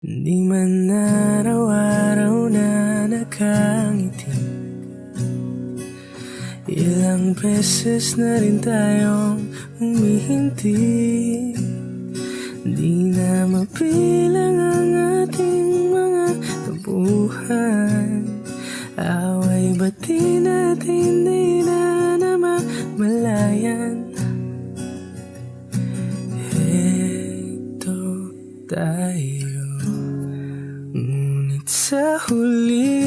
Di man araw-araw na nakangiti, ilang beses na rin tayong humihinti. Di na mapilang ang ating mga tampuhan, away bati natin di na namamalayan. Heto tayo, ngunit sa huli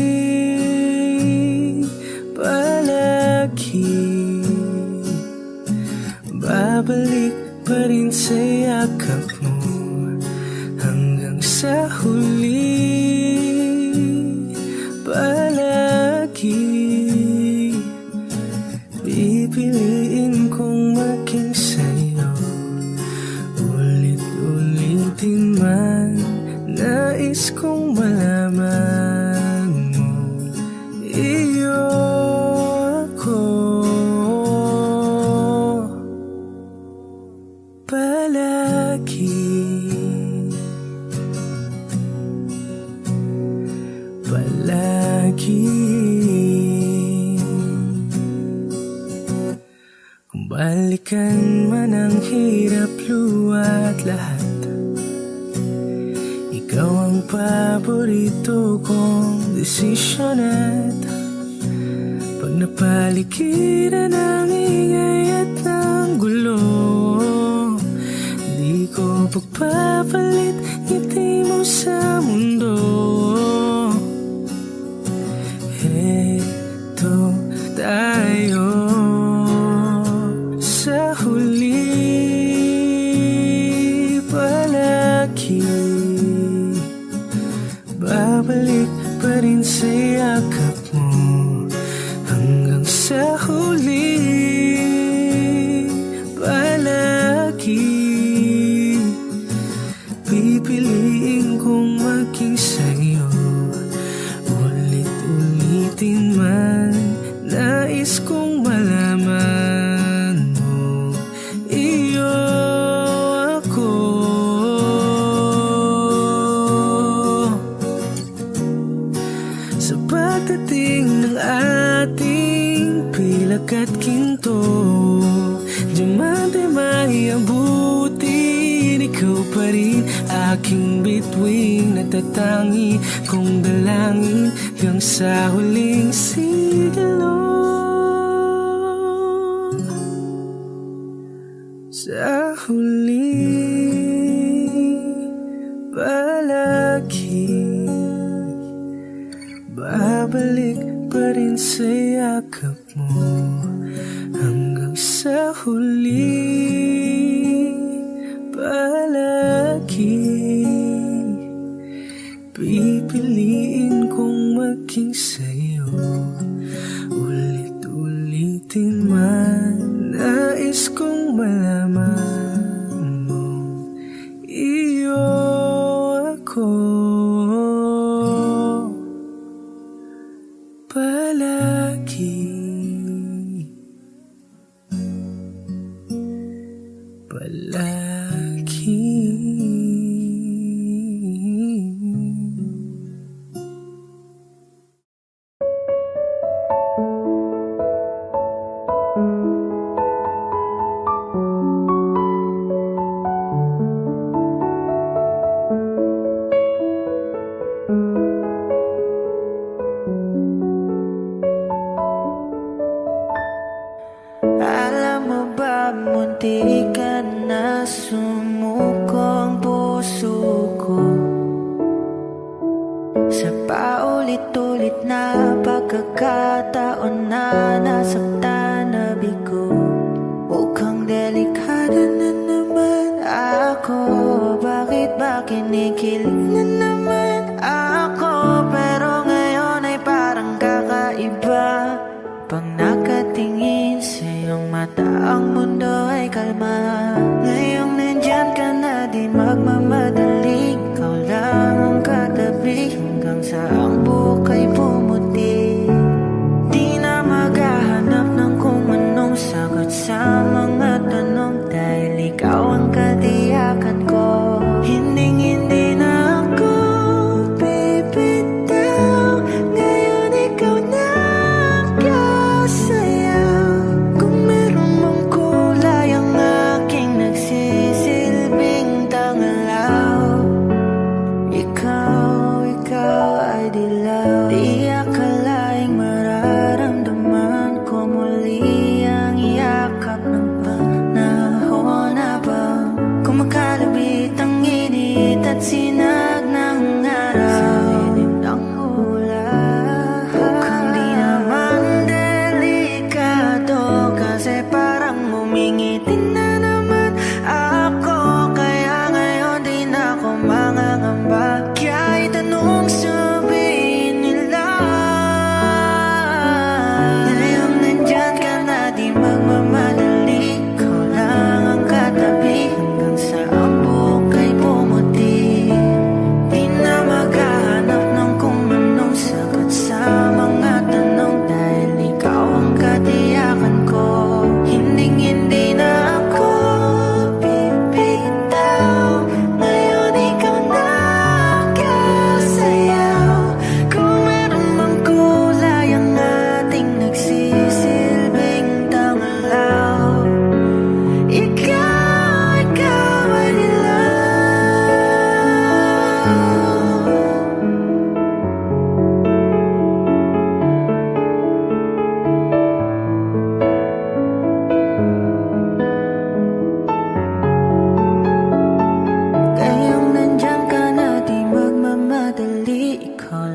palagi babalik pa rin sa yakap mo. Hanggang sa huli palagi pipiliin kong maging sa'yo. Ulit-ulitin man, nais kong malaman mo, iyo ako palagi. Kung balikan man ang hirap, luwa't lahat, ikaw ang paborito kong desisyon. At pag napaligiran ng ingay at ng gulo, di ko pagpapalit ngiti mo sa mundo. Heto tayo sa huli palagi, babalik pa rin sa yakap mo. Hanggang sa huli palagi pipiliin kong maging sa'yo. Ulit-ulitin man, nais kong malaman mo, iyo ako sa pagdating ng ating pilak at ginto. Diamante may abutin, ikaw pa rin aking bituin, natatangi kong dalangin hanggang sa huling sigilo. Sa huli palagi babalik pa rin sa yakap mo. Hanggang sa huli palagi pipiliin kong maging sa'yo. Ulit-ulitin man, nais kong malaman mo, iyo ako palagi. Alam mo ba, munti ka na sumuko ang puso ko sa paulit-ulit na pagkakataon na nasaktan na bigo. Mukhang delikado na naman ako, bakit ba kinikilig na naman ako? Pero ngayon ay parang kakaiba, pag nakatingin sa iyong mata, ang mundo ay kalma. Ngayong nandyan ka na, di magmamadali, ikaw lang ang katabi, hanggang sa ang buhok ay pumuti. Di na maghahanap ng kung anong sagot sa mga tanong, dahil ikaw ang katiyakan ko. Hinding-hindi na ako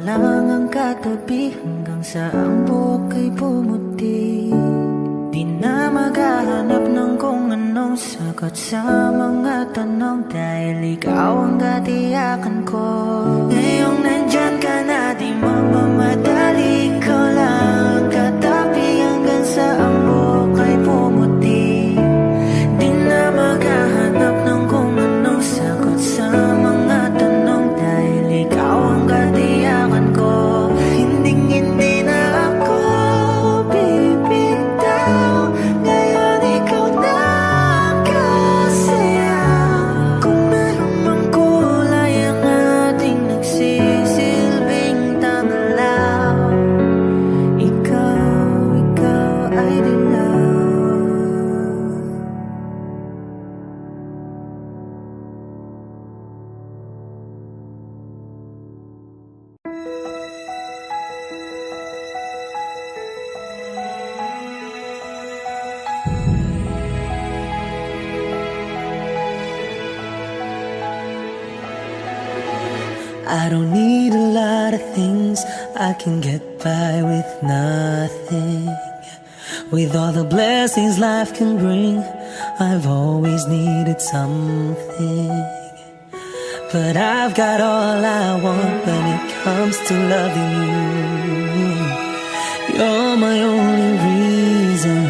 lang ang katabi hanggang sa ang buhok ay pumuti. Di na maghahanap ng kung anong sagot sa mga tanong, dahil ikaw ang katiyakan ko. Ngayong nandyan ka na, di magmamadali, ikaw lang ang katabi hanggang sa ang buhok ay pumuti. Di na maghahanap ng kung anong sagot sa mga tanong, dahil ikaw ang katiyakan ko. Hindi na ako bibitaw, ngayon ikaw na ang kasaya. Kung meron mang kulay ang ating nagsisilbing tanglaw, ikaw ay dilaw. I don't need a lot of things, I can get by with nothing. With all the blessings life can bring, I've always needed something. But I've got all I want when it comes to loving you. You're my only reason,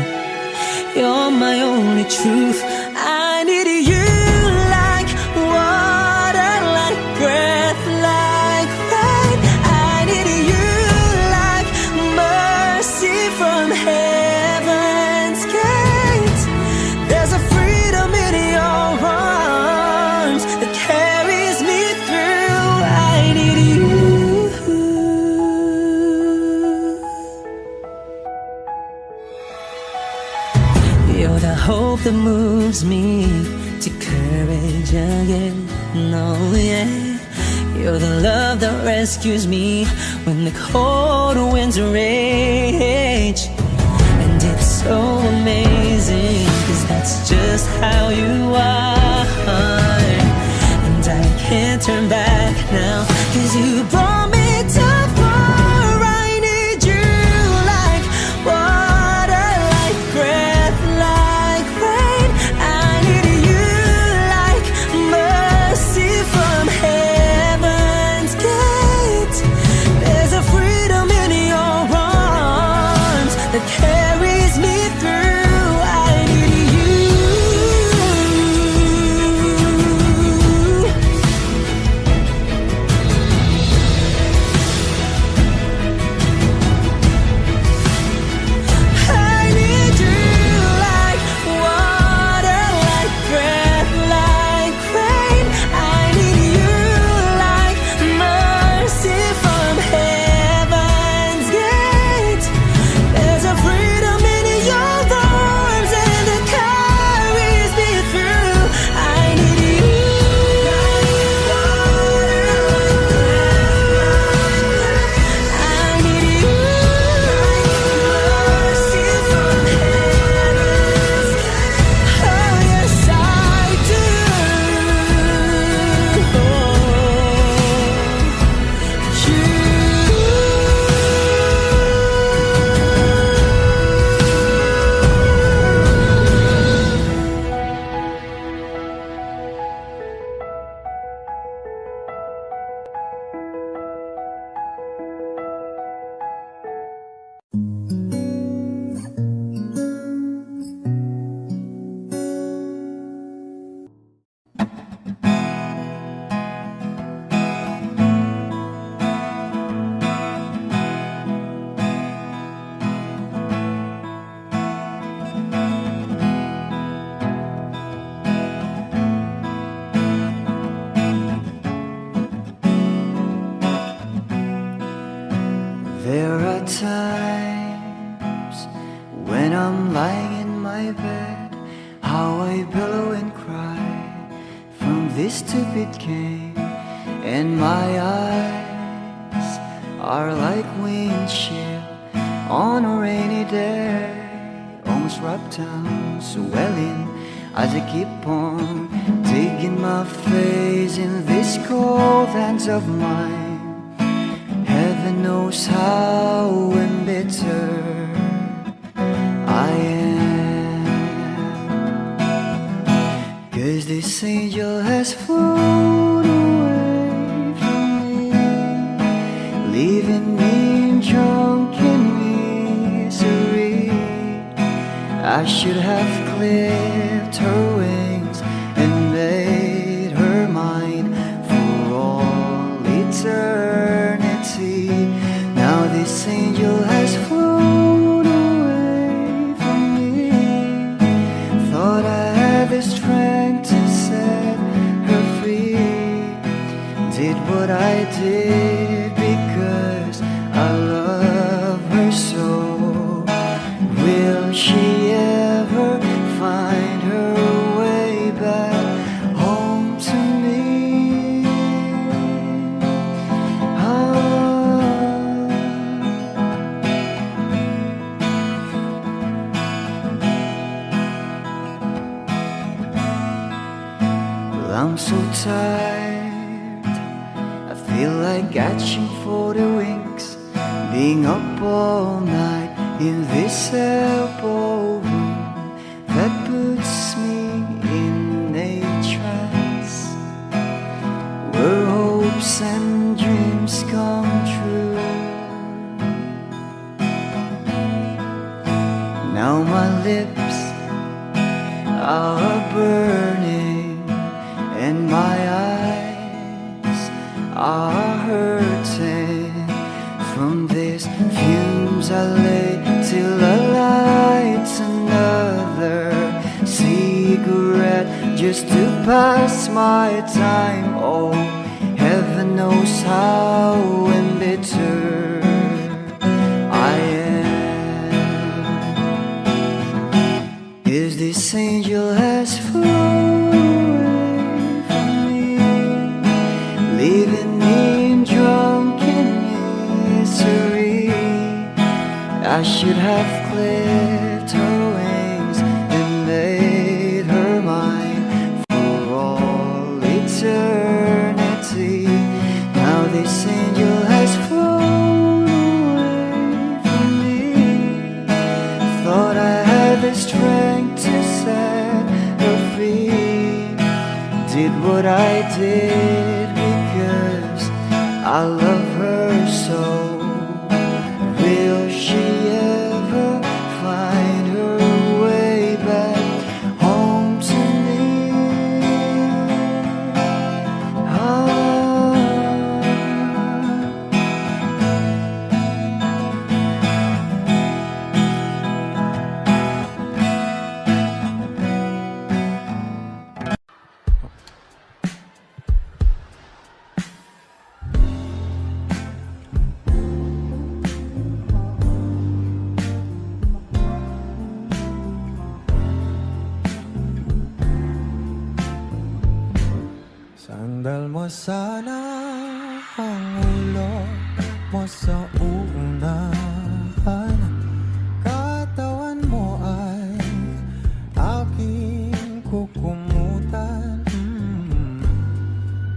you're my only truth. I need you like water, like breath, like rain. I need you like mercy from heaven's gate. There's a freedom in your arms that carries me through. I need you. You're the hope that moves me to courage again. No, yeah. You're the love that rescues me when the cold winds rage. And it's so amazing, 'cause that's just how you are. And I can't turn back now, 'cause you brought me too far. I need you like water, like breath, like rain. I need you like mercy from heaven's gate. There's a freedom in your arms that carries me through. I need you. I need you like water, like breath, like rain. I need you like mercy from heaven's gate. There's a freedom in your arms and it carries me through. I need you. I need you like mercy from heaven's gate. Oh yes I do. There are times when I'm lying in my bed, how I billow and cry from this stupid game, and my eyes are like windshield on a rainy day, almost wrapped down, swelling as I keep on digging my face in these cold hands of mine. Heaven knows how embittered I am, 'cause this angel has flown away from me, leaving me drunken misery. I should have clipped her wings and made her mine for all eternity. Now this angel has flown away from me. Thought I had the strength to set her free. Did what I did because I love her so. Will she ever find her way back home to me? Well, I'm so tired, I feel like catching for the wings, being up all night in this elbow room that puts me in a trance, where hopes and dreams come true. Now my lips are burning and my eyes are hurting from these fumes I lay till I light another cigarette just to pass my time. Oh, heaven knows how embittered I am, 'cause this angel has flown away from me, leaving me drunken misery. I should have clipped her wings and made her mine for all eternity. Now this angel has flown away from me. Thought I had the strength to set her free. Did what I did because I love her so. Will she ever find her way back home to me? Sandal mo sana ang ulo mo sa unahan, katawan mo ay aking kukumutan.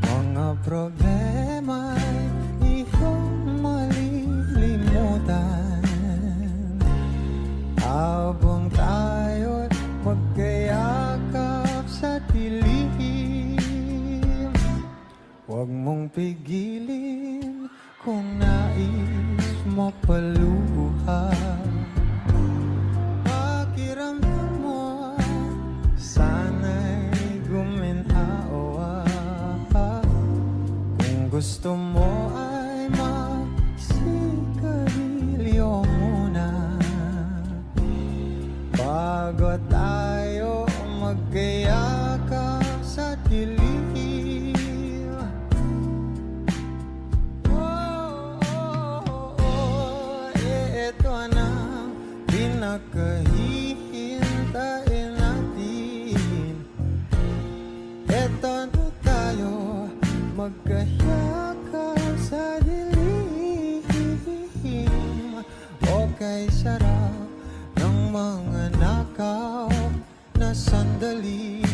Mga problema'y iyong malilimutan habang tayo'y magkayakap sa dilim. Huwag mong pigilin kung nais mo paluha. Pakiramdam mo sana'y guminhawa. Kung gusto mo ay magsigarilyo muna bago tayo magkayakap sa dilim. Pinakahihintayin natin, eto na tayo magkayakap sa dilim. Okay, sarap ng mga nakaw na sandali.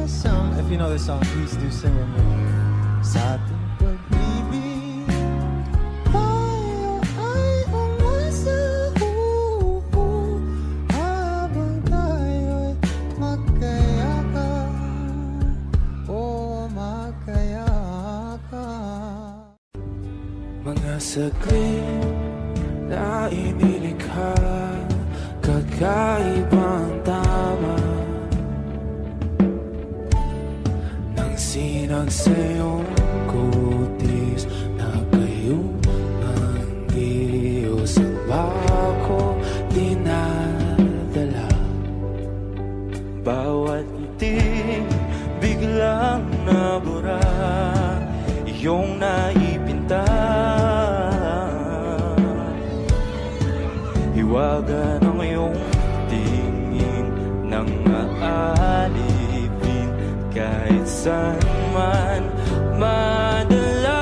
sa song. If you know this song, please do sing with me. Sa ating pag-ibig, tayo ay umasa, habang tayo'y magkayakap, magkayakap. Mga saglit na inilikha, kakaibang tama nang sinag sa'yong kutis na kayong ang sa bako dinadala. Bawat itim biglang nabura, iyong naipinta. Hiwaga ng iyong tingin nang aalipin, kahit saan man madala.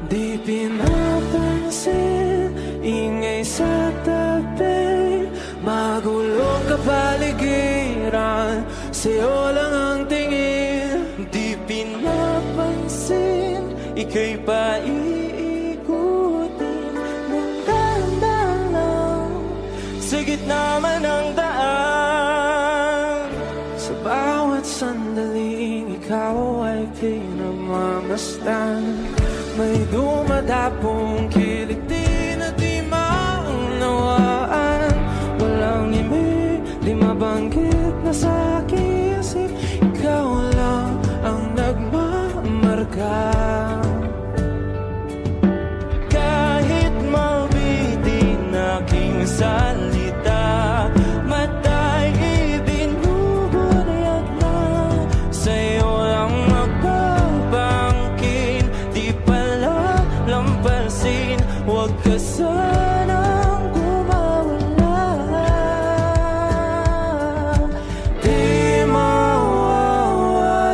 Di pinapansin, ingay sa tabi, magulong kapaligiran, sa'yo lang ang tingin. Di pinapansin, ika'y paiikutin ng dahan-dahan lang, sa gitna man ng daan. Sa bawat sandaling ikaw ay pinagmamasdan, may dumadapong kiliti na di maunawaan. Walang limit, di mabanggit na sa aking isip, ikaw lang ang nagmamarka. Kahit mabitin aking salita, matay ibinubunayag na, sa'yo lang magbabangkin. Di pala lampasin, huwag ka sanang gumawala. Di mawawala.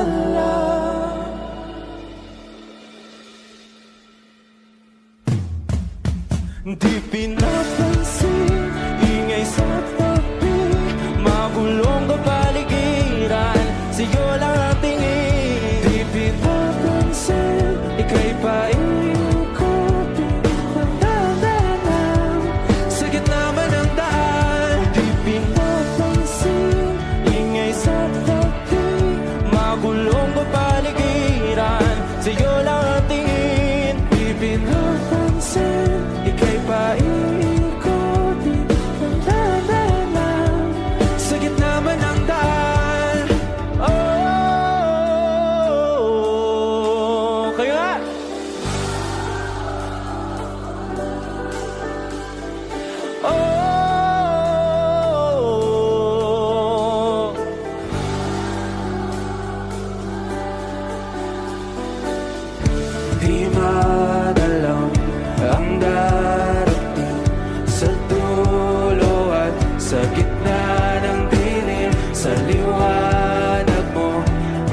Di pinapansin, ingay sa tabi, magulong kapaligiran, sa'yo lang ang tingin. Di pinapansin, ika'y paiikutin ng dahan-dahan, sa gitna man ng daan. Di pinapansin, ingay sa tabi, magulong kapaligiran, sa'yo lang ang tingin. Di pinapansin, ika'y paiikutin ng dahan-dahan, sa gitna man ng daan. Oh, kayo nga! Oh, di madalang ang darating, sa dulo at sa gitna ng dilim, sa liwanag mo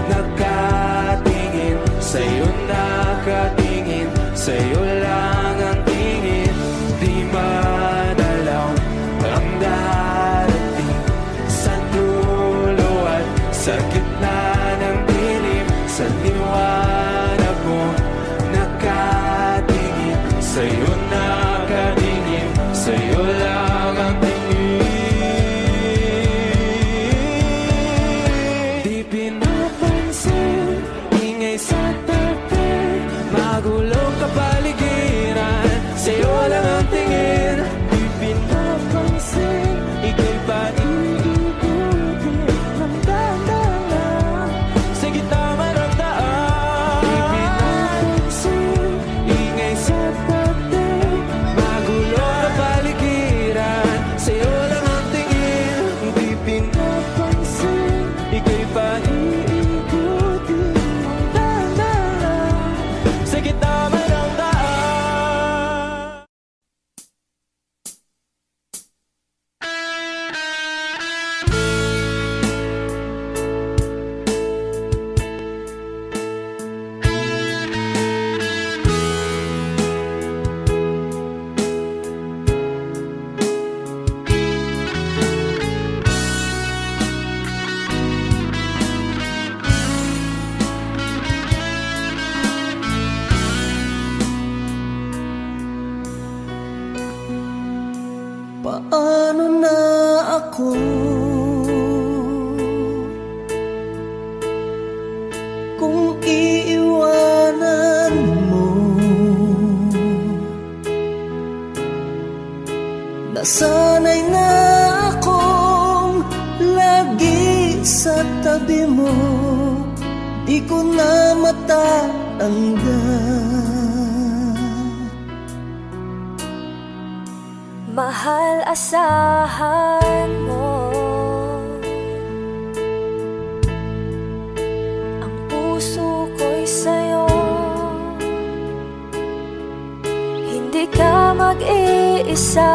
nakatingin, sa'yo nakatingin, sa'yo lang ang tingin. Di madalang ang darating, sa dulo at sa gitna ng dilim, sa liwanag mo nakatingin, sa'yo nakatingin, sa'yo lang ang tingin. Di pinapansin, ingay sa tabi, magulong kapaligiran, sa'yo lang ang tingin. Di pinapansin, ika'y paiikutin ng dahan-dahan, ako. Kung iiwanan mo, nasanay na akong lagi sa tabi mo, di ko na matatanggal. Mahal, asahan mo ang puso ko'y sa'yo. Hindi ka mag-iisa,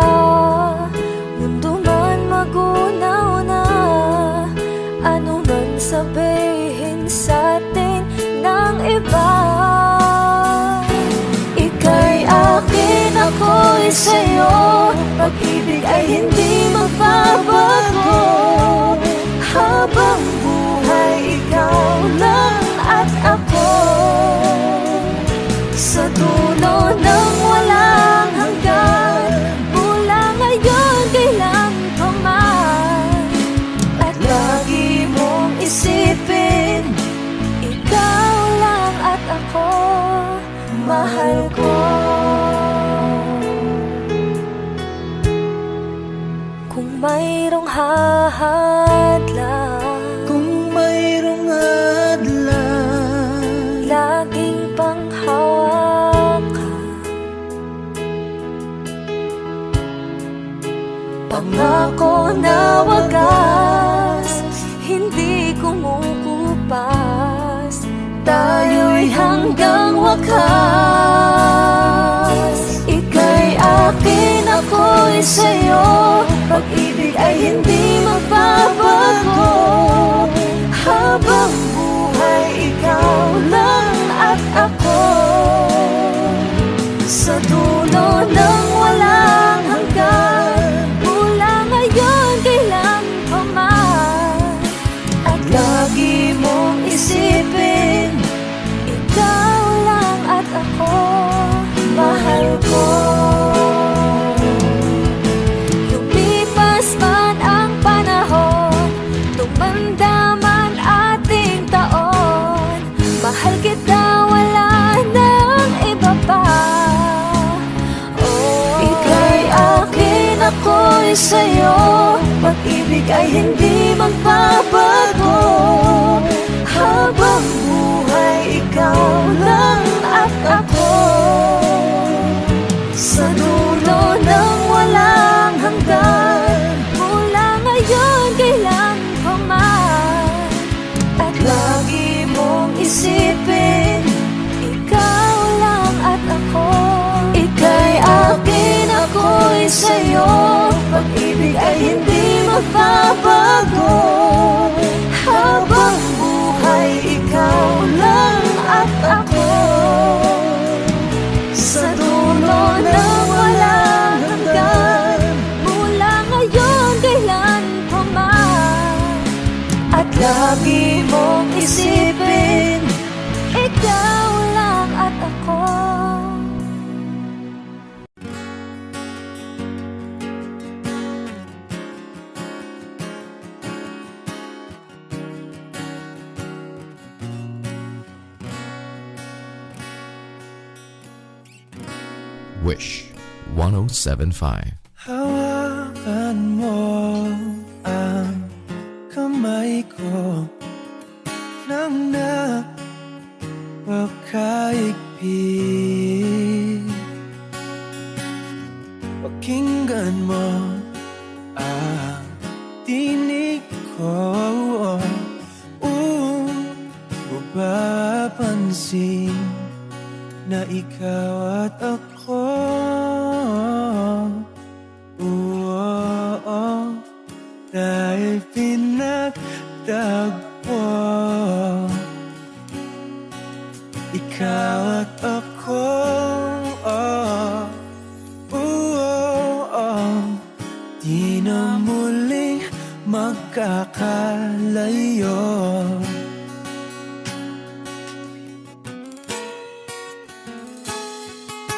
mundo man magunaw na, ano man sabihin sa'tin ng iba. Ika'y akin, ako'y sa'yo, pag-ibig ay hindi magbabago. Habang buhay, ikaw lang at ako. Sa dulo ng walang hanggan, mula ngayon kailan pa man. At lagi mong isipin, ikaw lang at ako, mahal ko. Kung mayroong hahadlang, Kung mayroong hadlang, laging panghawakan, pangako na wagas, hindi kumukupas, tayo'y hanggang wakas. Ika'y akin, ako'y sa'yo, pag-ibig ay hindi magbabago. Habang buhay, ikaw lang at ako. Sa dulo ng walang hanggan, mula ngayon kailan pa man. At lagi mong isipin, ikaw lang at ako, mahal ko. Lumipas man ang panahon, tumanda man ating taon, mahal kita, wala nang iba pa. Oh, ika'y akin, ako'y sa'yo, pag-ibig ay hindi magbabago. Habang buhay, ikaw lang at ako. Sa dulo ng walang hanggan, mula ngayon kailan pa man. At lagi mong isipin, ikaw lang at ako. Ika'y akin, ako'y sa'yo, pag-ibig ay hindi magbabago. Habang buhay, ikaw lang at ako. Sa dulo ng walang hanggan, mula ngayon kailan pa man. At lagi mong isipin, ikaw lang at ako. Wish 107.5. Hawakan mo ang kamay ko nang napakaigpit. Pakinggan mo ang tinig ko, mapapansin na ikaw at ako. Dahil pinagtagpo, ikaw at ako. Di na muling magkakalayo.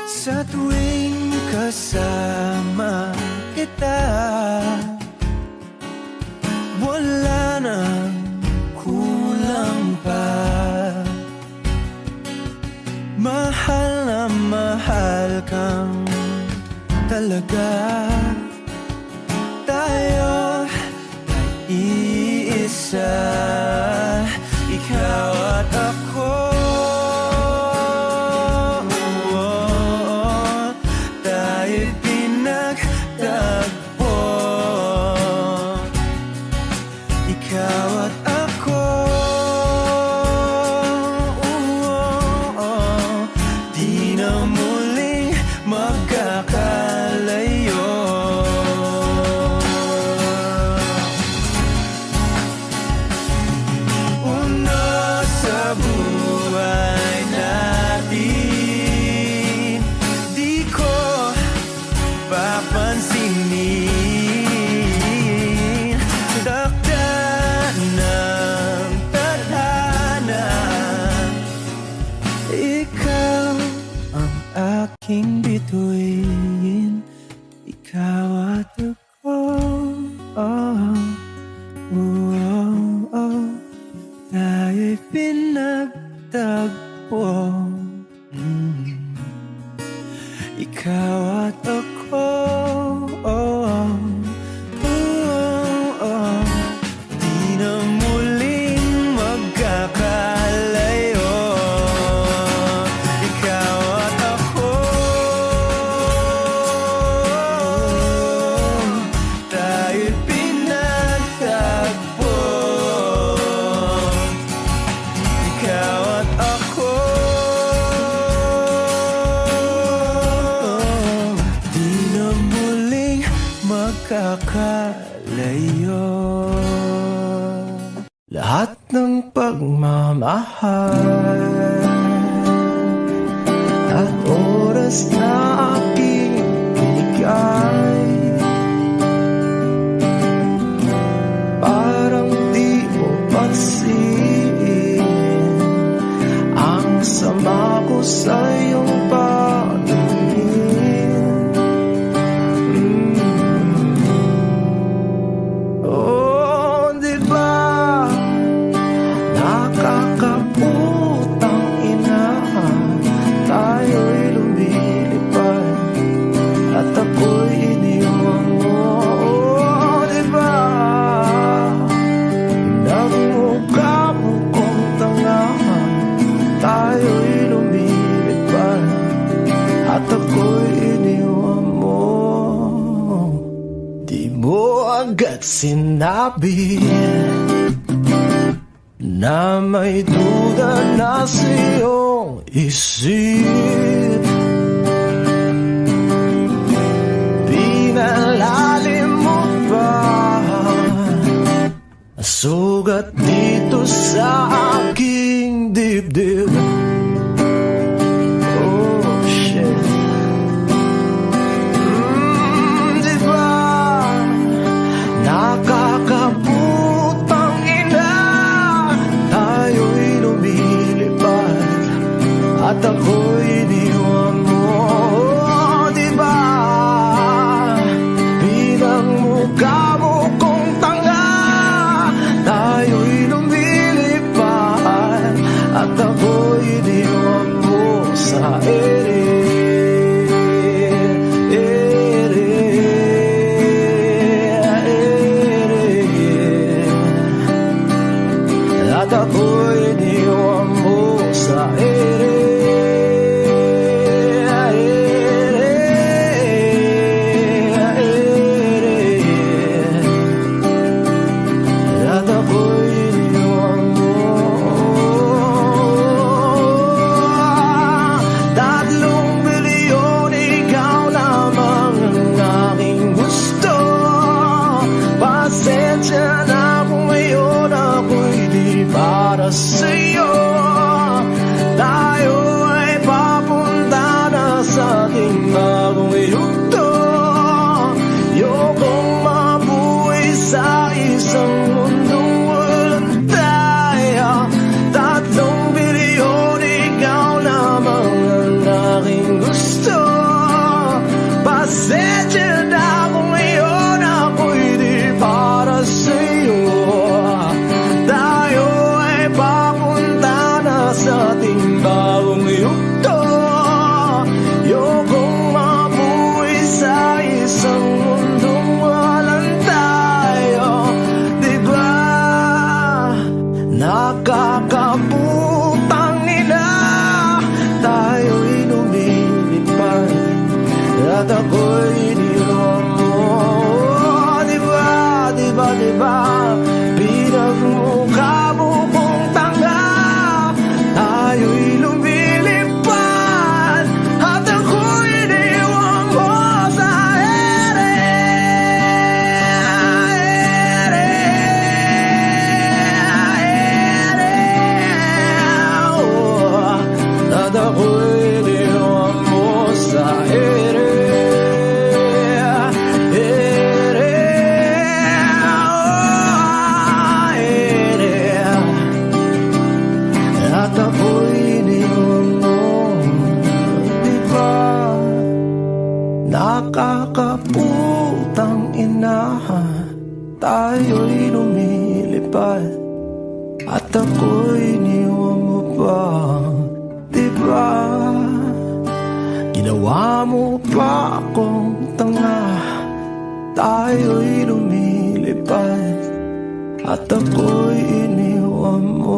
Sa tuwing kasama kita, wala nang kulang pa. Mahal na mahal kang talaga. Tayo ay iisa, ikaw at ako. Tayo'y pinagtagpo, ikaw at ako. Di na muling magkakalayo. Una sa buhay natin, di ko papansinin. Takda ng tadhana, ikaw ang aking bituin, ikaw at ako. Tayo'y pinagtagpo, ikaw at ako. Di na muling magkakalayo, ikaw at ako. Tayo'y pinagtagpo, ikaw at ako. Di na muling magkakalayo. Lahat ng pagmamahal at oras na aking binigay, parang di mo pansin ang sama ko sa iyong paningin. Oh, di ba nakakaputang ina, tayo'y lumilipad at ako'y iniwan mo. Oh, di ba nagmukha mo kong tanga, tayo'y lumilipad at ako'y iniwan mo. Di mo agad sinabi na may duda na sa iyong isip. Pinalalim mo pa sugat dito sa aking dibdib. Oh, shit. Di ba nakakaputang ina, tayo'y lumilipad at ako'y iniwan mo. Oh, di ba bilang mukha mo kong tanga, tayo'y lumilipad at ako'y iniwan mo sa ere. At ako'y iniwan mo sa ere. At ako'y iniwan mo. 3 bilyon, ikaw lamang ang aking gusto. Pasensya na kung ngayon ako'y di para sa'yo. Tayo Nakakaputang ina, tayo'y lumilipad at ako'y iniwan mo. Diba, diba, diba, pinagmukha mo kong tanga. Tayo'y lumilipad at ako'y iniwan mo sa ere. At ako'y iniwan mo sa ere. At ako'y iniwan mo, diba? Nakakaputang ina, tayo'y lumilipad at ako'y iniwan mo pa, diba? Ginawa mo pa akong tanga, tayo'y lumilipad at ako'y iniwan mo.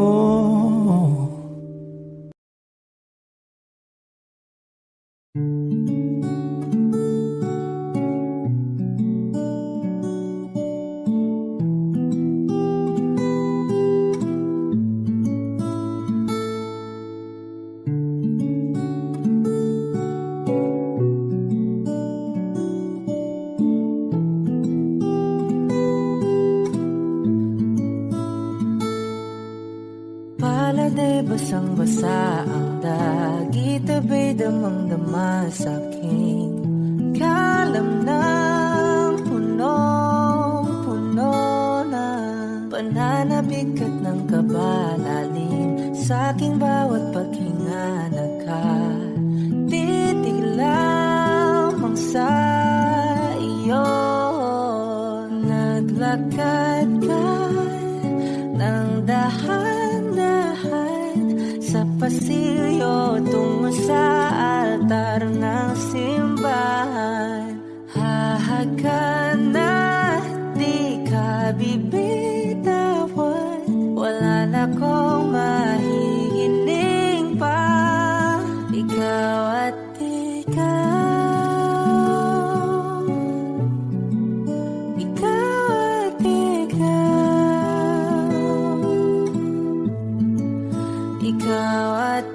Paladay basang-basa ang dagit, abay damang-dama sa aking kalam ng punong-puno na pananabik ng kabalalim sa aking bawat paghinga. Nakatitig lamang sa iyo, naglakad ka ng dahan-dahan sa pasilyo tungo sa altar ng simbahan. Hahagan at di ka bibitawan, wala na kong mahihiling pa. Ikaw at ikaw, ikaw at ikaw, ikaw at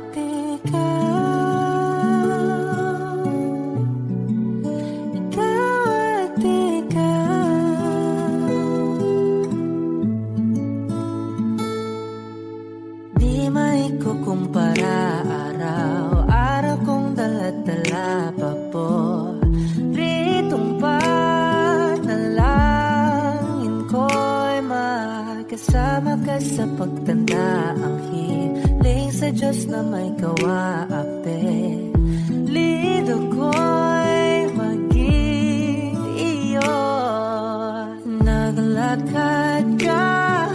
kumpara, araw-araw kong dala-dala pa po ritong panalangin ko'y magkasama ka sa pagtanda. Ang hiling sa Diyos na may kawaape, lido ko'y maging iyo. Naglakad ka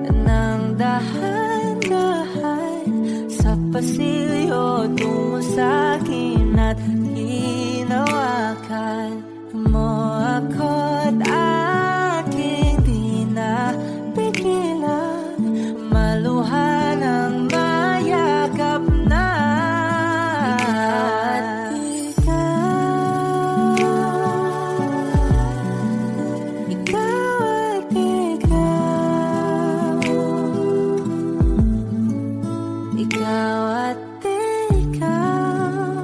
ng dahan-dahan sa pasilyo tungo sa akin at hinawakan mo ako't aking di na pigilan, maluhan ang mayakap na. Ikaw at ikaw,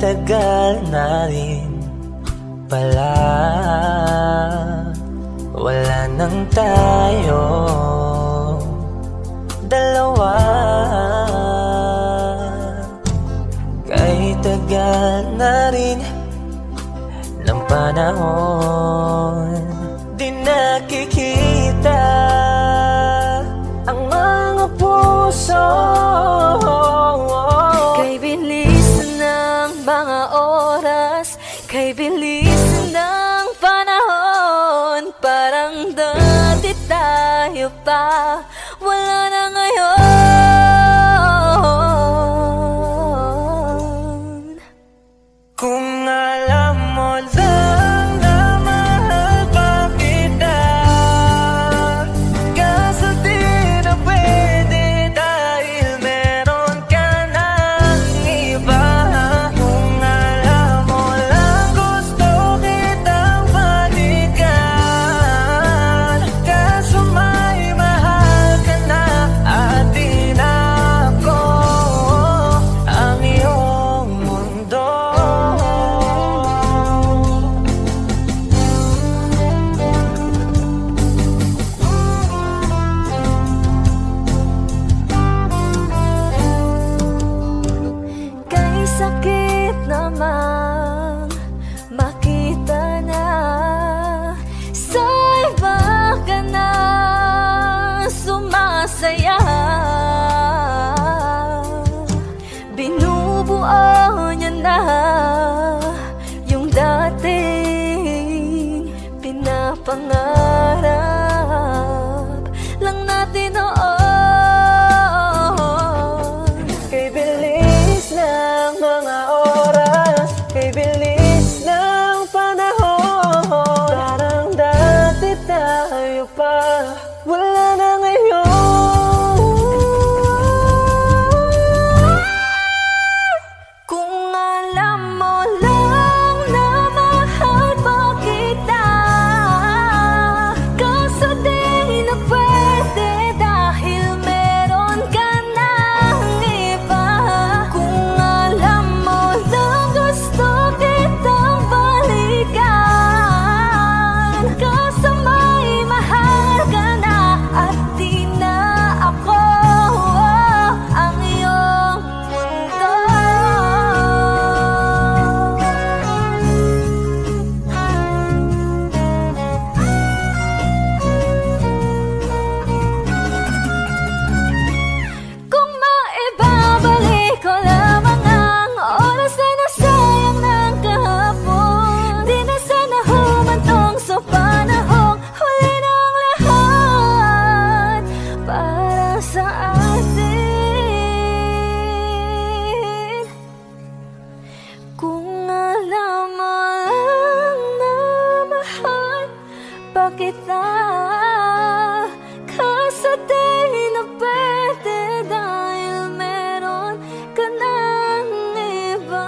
tagal na rin pala, wala nang tayo dalawa. Kahit tagal na rin ng panahon, di nakikita ang mga puso. Kay bilis ng mga oras, kay bilis ng panahon, parang dati tayo pa, wala na ngayon. Kung alam mo lang na mahal pa kita, kaso di na pwede dahil meron ka ng iba. Kung alam mo lang gusto kitang balikan, kaso may mahal ka na at di na ako ang iyong mundo. Kay sakit namang makita na sa iba ka na sumasaya. Binubuo niya na yung dating pinapangarap lang natin noon. Kay bilis ng mga oras, kay bilis ng panahon, parang dati tayo pa, wala na ngayon. Kung alam mo lang na mahal pa kita, kaso di na pwede dahil meron ka ng iba. Kung alam mo lang gusto kitang balikan, kaso may mahal ka na at di na ako ang iyong mundo. Kung maibabalik ko lamang ang oras na nasayang ng kahapon, di na sana humantong sa panahong huli ng lahat para sa atin. Kung alam mo lang na mahal pa kita, kaso di na pwede dahil meron ka ng iba.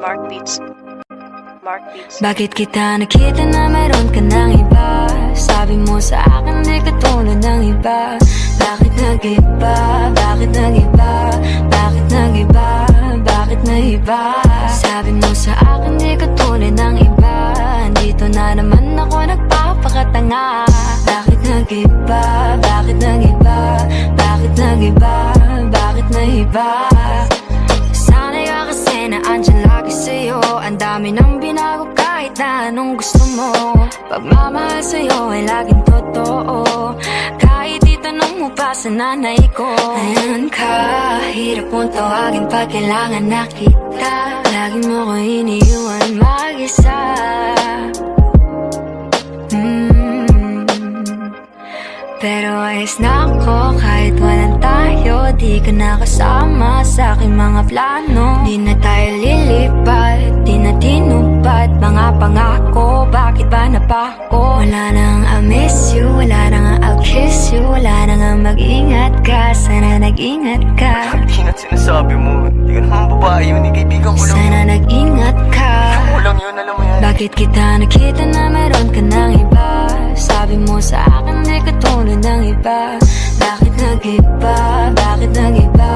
Mark Beats. Mark Beats. Bakit kita nakita na meron ka ng iba? Sabi mo sa akin di ka tulad ng iba. Bakit nag-iba? Bakit nag-iba? Bakit nag-iba? Bakit nag-iba? Sabi mo sa akin di ka tulad ng iba. Dito na naman ako nagpapakatanga. Bakit nag-iba? Bakit nag-iba? Bakit nag-iba? Bakit nag-iba? Sana'y ka kasi na andyan lagi sa'yo. Ang dami nang binago kahit na anong gusto mo. Pagmamahal sa'yo ay laging totoo. Kahit itanong mo pa sa nanay ko. Ngayon ka, hirap mong tawagin pag kailangan na kita. Lagi mo ko iniiwan mag-isa. Pero ayos na ako kahit walang tayo. Di ka na kasama sa aking mga plano. Di na tayo lilipat, di na tinupad. ba't mga pangako? Bakit ba napako? Wala nang I miss you, wala nang I'll kiss you, wala nang mag-ingat ka. Sana nag-ingat ka. Ingat sinasabi mo. Hindi ka naman babae yun, kaibigan ko lang. Sana nag-ingat ka. Ako lang yun, alam mo yan. Bakit kita nakita na meron ka ng iba? Sabi mo sa akin di ka tulad ng iba. Bakit nag-iba? Bakit nag-iba?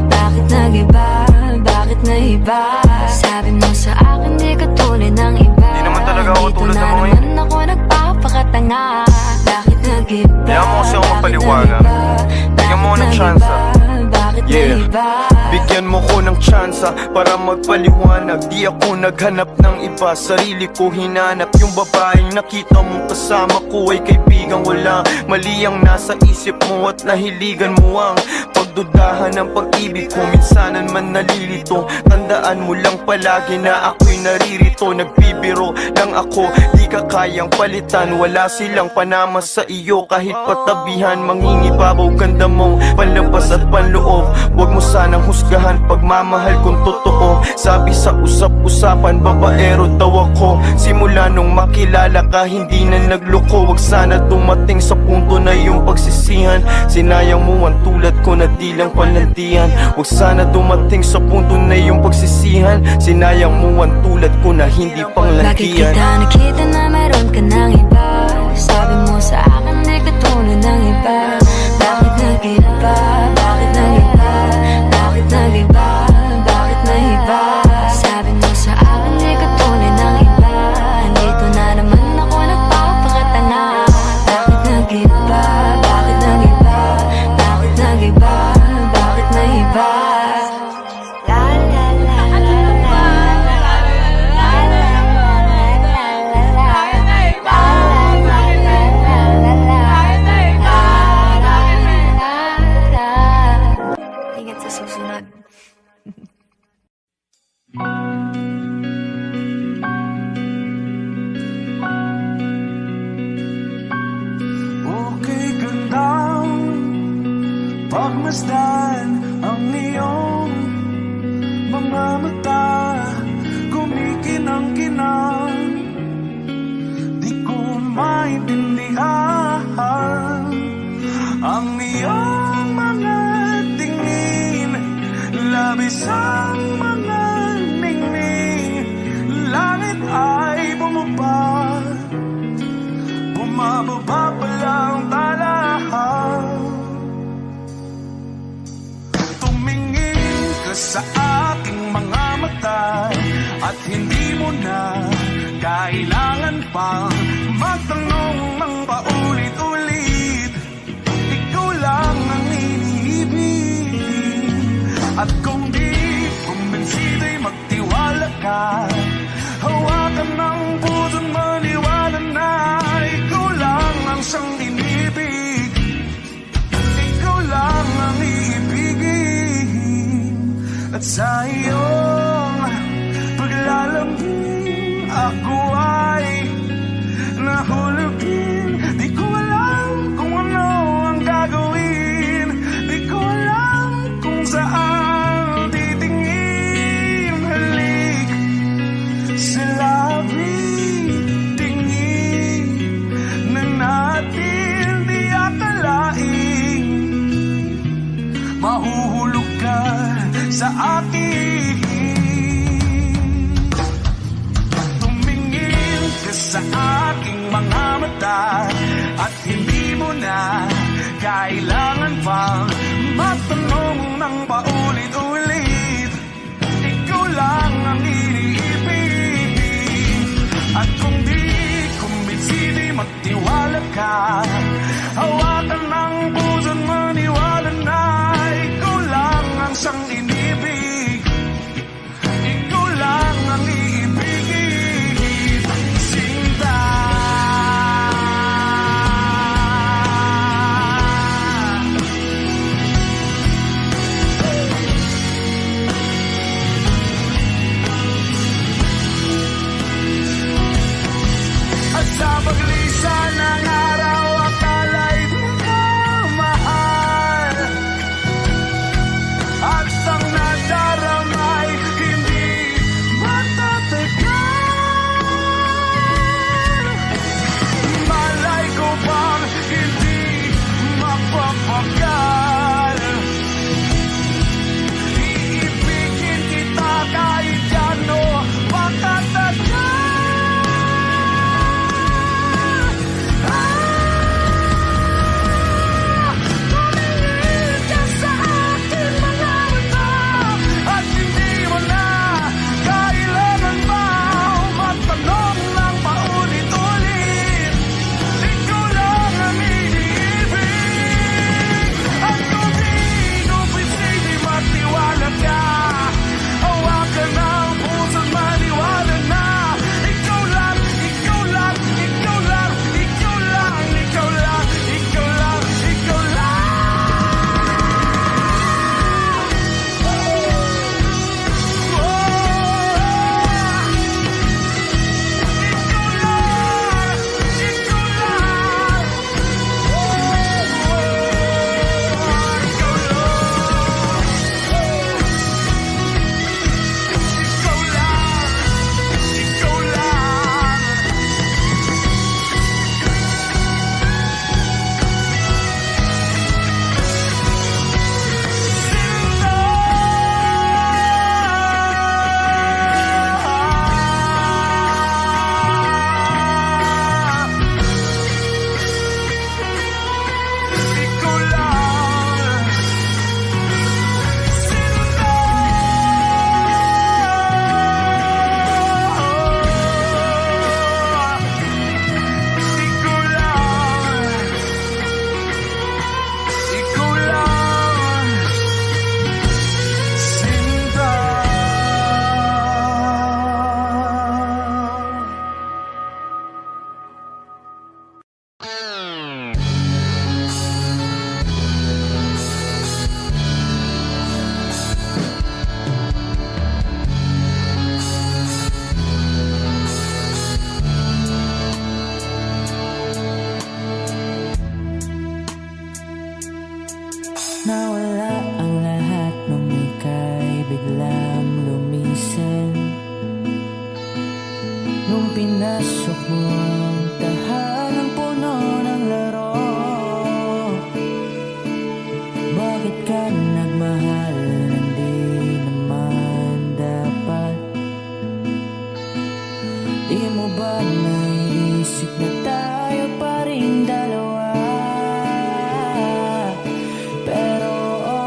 Bakit nag-iba? Bakit nag-iba? Sabi mo sa akin di ka tulad ng iba. Di naman talaga ako tulad ng mga yun. Dito na naman ako nagpapakatanga. Bakit nag-iba? Kaya mo kasi ako mapaliwanag. Bigyan mo ng chance. Yeah, bigyan mo ko ng tsansa para magpaliwanag. Di ako naghanap ng iba, sarili ko hinanap. Yung babaeng nakita mong kasama ko ay kaibigan. Wala mali ang nasa isip mo at nahiligan mo ang pagdudahan ng pag-ibig ko. Minsanan man nalilito, tandaan mo lang palagi na ako'y naririto. Nagbibiro lang ako, di ka kayang palitan. Wala silang panama sa iyo kahit patabihan. Mangingibabaw ganda mong panlampas at panloob. Huwag mo sanang husgahan pagmamahal kung totoo. Sabi sa usap-usapan, babaero daw ako. Simula nung makilala ka, hindi na nagloko. Huwag sana dumating sa punto na yung pagsisihan. Sinayang mo ang tulad ko na di lang palantian. Huwag sana dumating sa punto na yung pagsisihan. Sinayang mo ang tulad ko na hindi panglantian. Bakit kita nakita na meron ka ng iba? Sabi mo sa akin di ka tulad ng iba. Bakit nag-iba? Bakit nag-iba? Bakit nag-iba? Bakit nag-iba? Sabi mo sa akin di ka tulad ng iba. Dito na naman ako nagpapakatanga. Bakit nag-iba? Bakit nag-iba? Bakit nag-iba? Bakit nag-iba? La la la la la la la la. Ingat sa susunod. Okay gandang pagmasdan ang iyong mga mata. Kumikinang-kinang, di ko maintindihan ang iyong mga tingin. Labis ang mga ningning. Langit ay bumaba, bumababa pa lang talahan. Tumingin ka sa aking mga mata at hindi mo na kailangan pang magtanong ng paulit-ulit. Ikaw lang ang iniibig. At kung di kumbinsido'y magtiwala ka. Hawakan ng puso't maniwala na ikaw lang ang siyang inibig. Ikaw lang ang iibigin. At sa iyong paglalambing ako ay nahulog din. Di ko alam kung ano ang gagawin. Di ko alam kung saan titingin. Halik sa labi, tingin na natin di akalain. Mahuhulog ka sa akin. Tumingin ka sa aking mga mata at hindi mo na kailangan pang magtanong ng paulit-ulit. Ikaw lang ang iniibig. At kung di kumbinsido'y magtiwala ka. Hawakan ng puso't maniwala na ikaw lang ang siyang inibig. pinasok mo ang tahanang puno ng laro? Bakit ka nagmahal nang di naman dapat? Di mo ba naisip na tayo pa rin dalawa? Pero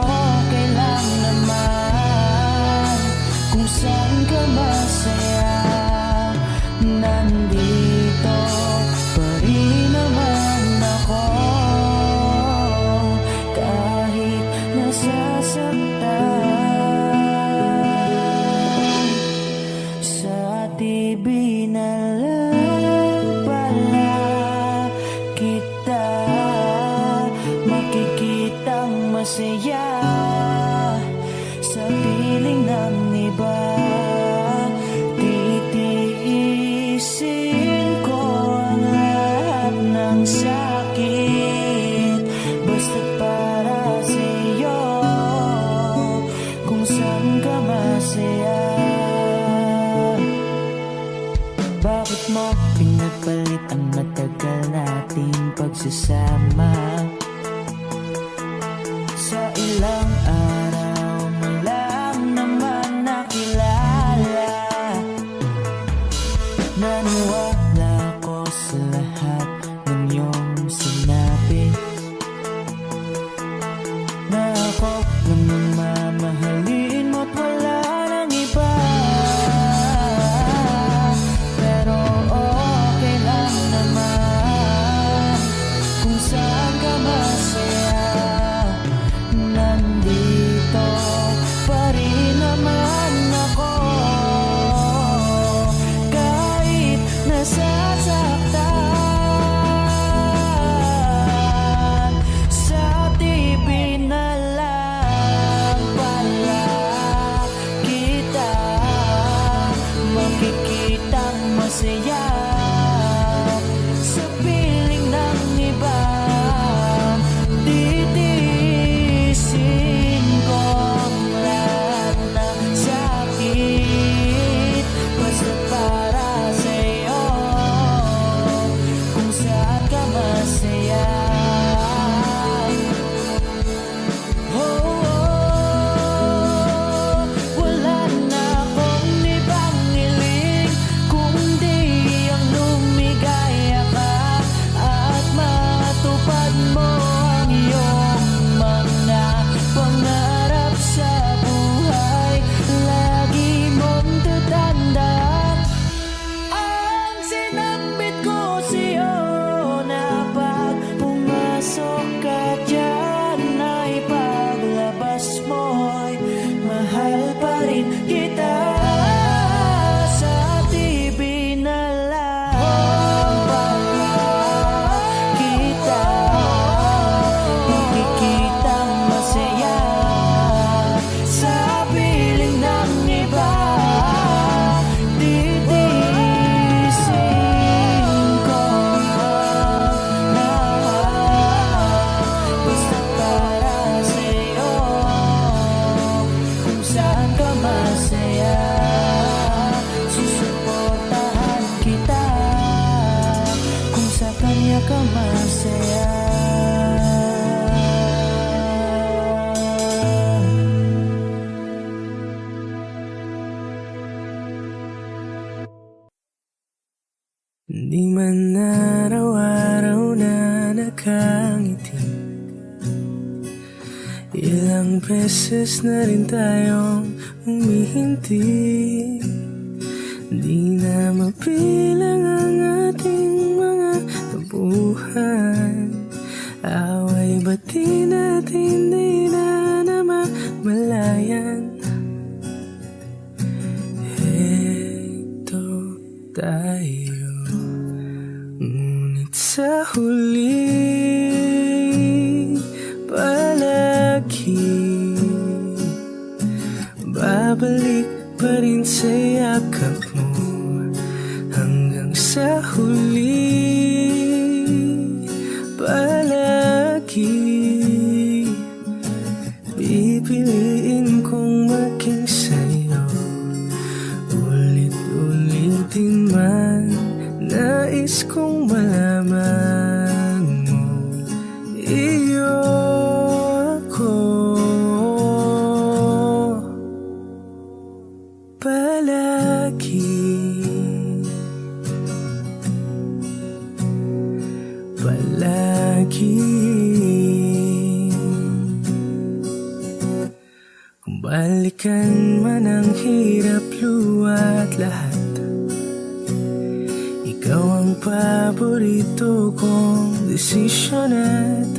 okay lang naman kung saan ka masaya. Nandito pa rin naman ako kahit nasasaktan. Sa TV na lang pala kita makikitang masaya. Sa piling ng iba titiisin ko ang lahat ng sakit, basta't para sa'yo kung saan ka masaya. Bakit mo pinagpalit ang matagal nating pagsasama? Sa ilang araw mo lang naman nakilala. Naniwala ko sa lahat ng iyong sinabi, na ako lang ang mamahalin mo't wala nang iba. Pero okay lang naman kung saan ka masaya. Nandito pa rin naman ako kahit nasasaktan. Sa TV na lang pala kita makikitang masaya. Sa piling ng iba titiisin ko ang lahat ng sakit, basta para sa'yo kung saan ka masaya. Wala na akong ibang hiling kundi ang lumigaya ka at matupad mo ang iyong mga pangarap sa buhay. Lagi mong tatandaan ang sinambit ko sa'yo, na pag pumasok ka dyan ay paglabas mo'y mahal pa rin kita. Sa TV na lang pala kita makikitang masaya. Sa piling ng iba titiisin ko ang lahat, basta para sa'yo kung saan ka masaya. Susuportahan kita kung sa kanya ka masaya. Di man araw-araw na nakangiti, ilang beses na rin tayong humihinti. Di na mapilang ang ating mga tabuhan, away bati natin di na namamalayan. Heto tayo, ngunit sa huli palagi babalik pa rin sa yakap mo. Hanggang sa huli palagi pipiliin kong maging sa'yo, ulit-ulitin man Balikan man ang hirap, luwa't lahat, ikaw ang paborito kong desisyon. At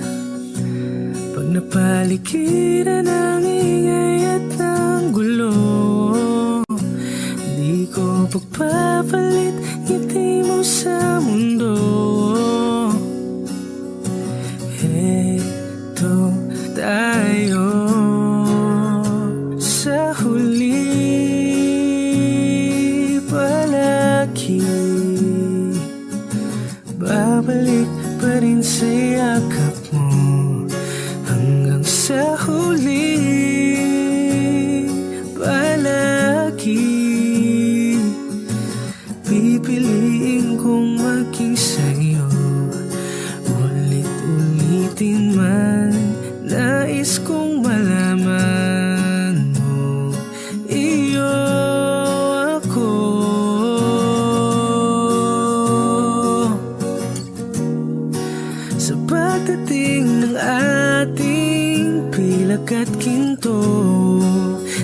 pag napaligiran ng ingay at ng gulo, di ko pagpapalit ngiti mo sa mundo. Heto tayo sa huli, palagi babalik pa rin sa yakap mo. Hanggang sa huli, palagi pipiliin kong maging sa'yo. Ulit-ulitin man, nais kong malaman mo, iyo ako. Sa pagdating ng ating pilak at ginto,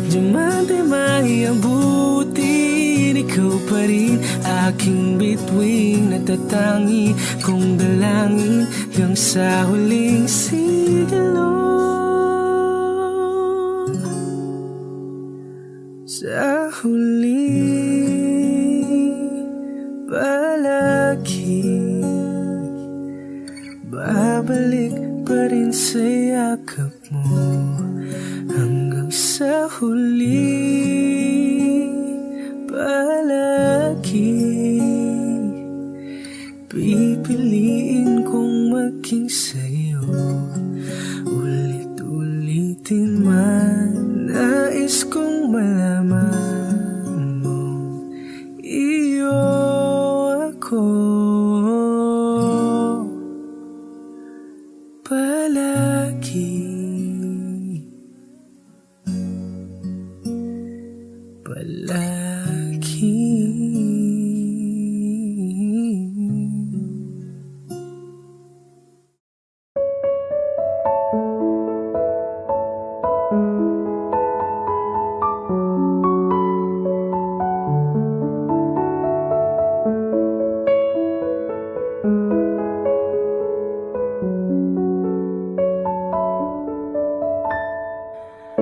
diamante may abutin, ikaw pa rin aking bituin, natatangi kong dalangin hanggang sa huling sigilo. Sa huli, palagi babalik pa rin sa yakap mo. Hanggang sa huli, palagi pipiliin kong maging sa'yo. Ulit-ulitin man, nais kong malaman mo, iyo ako. Palagi, palagi.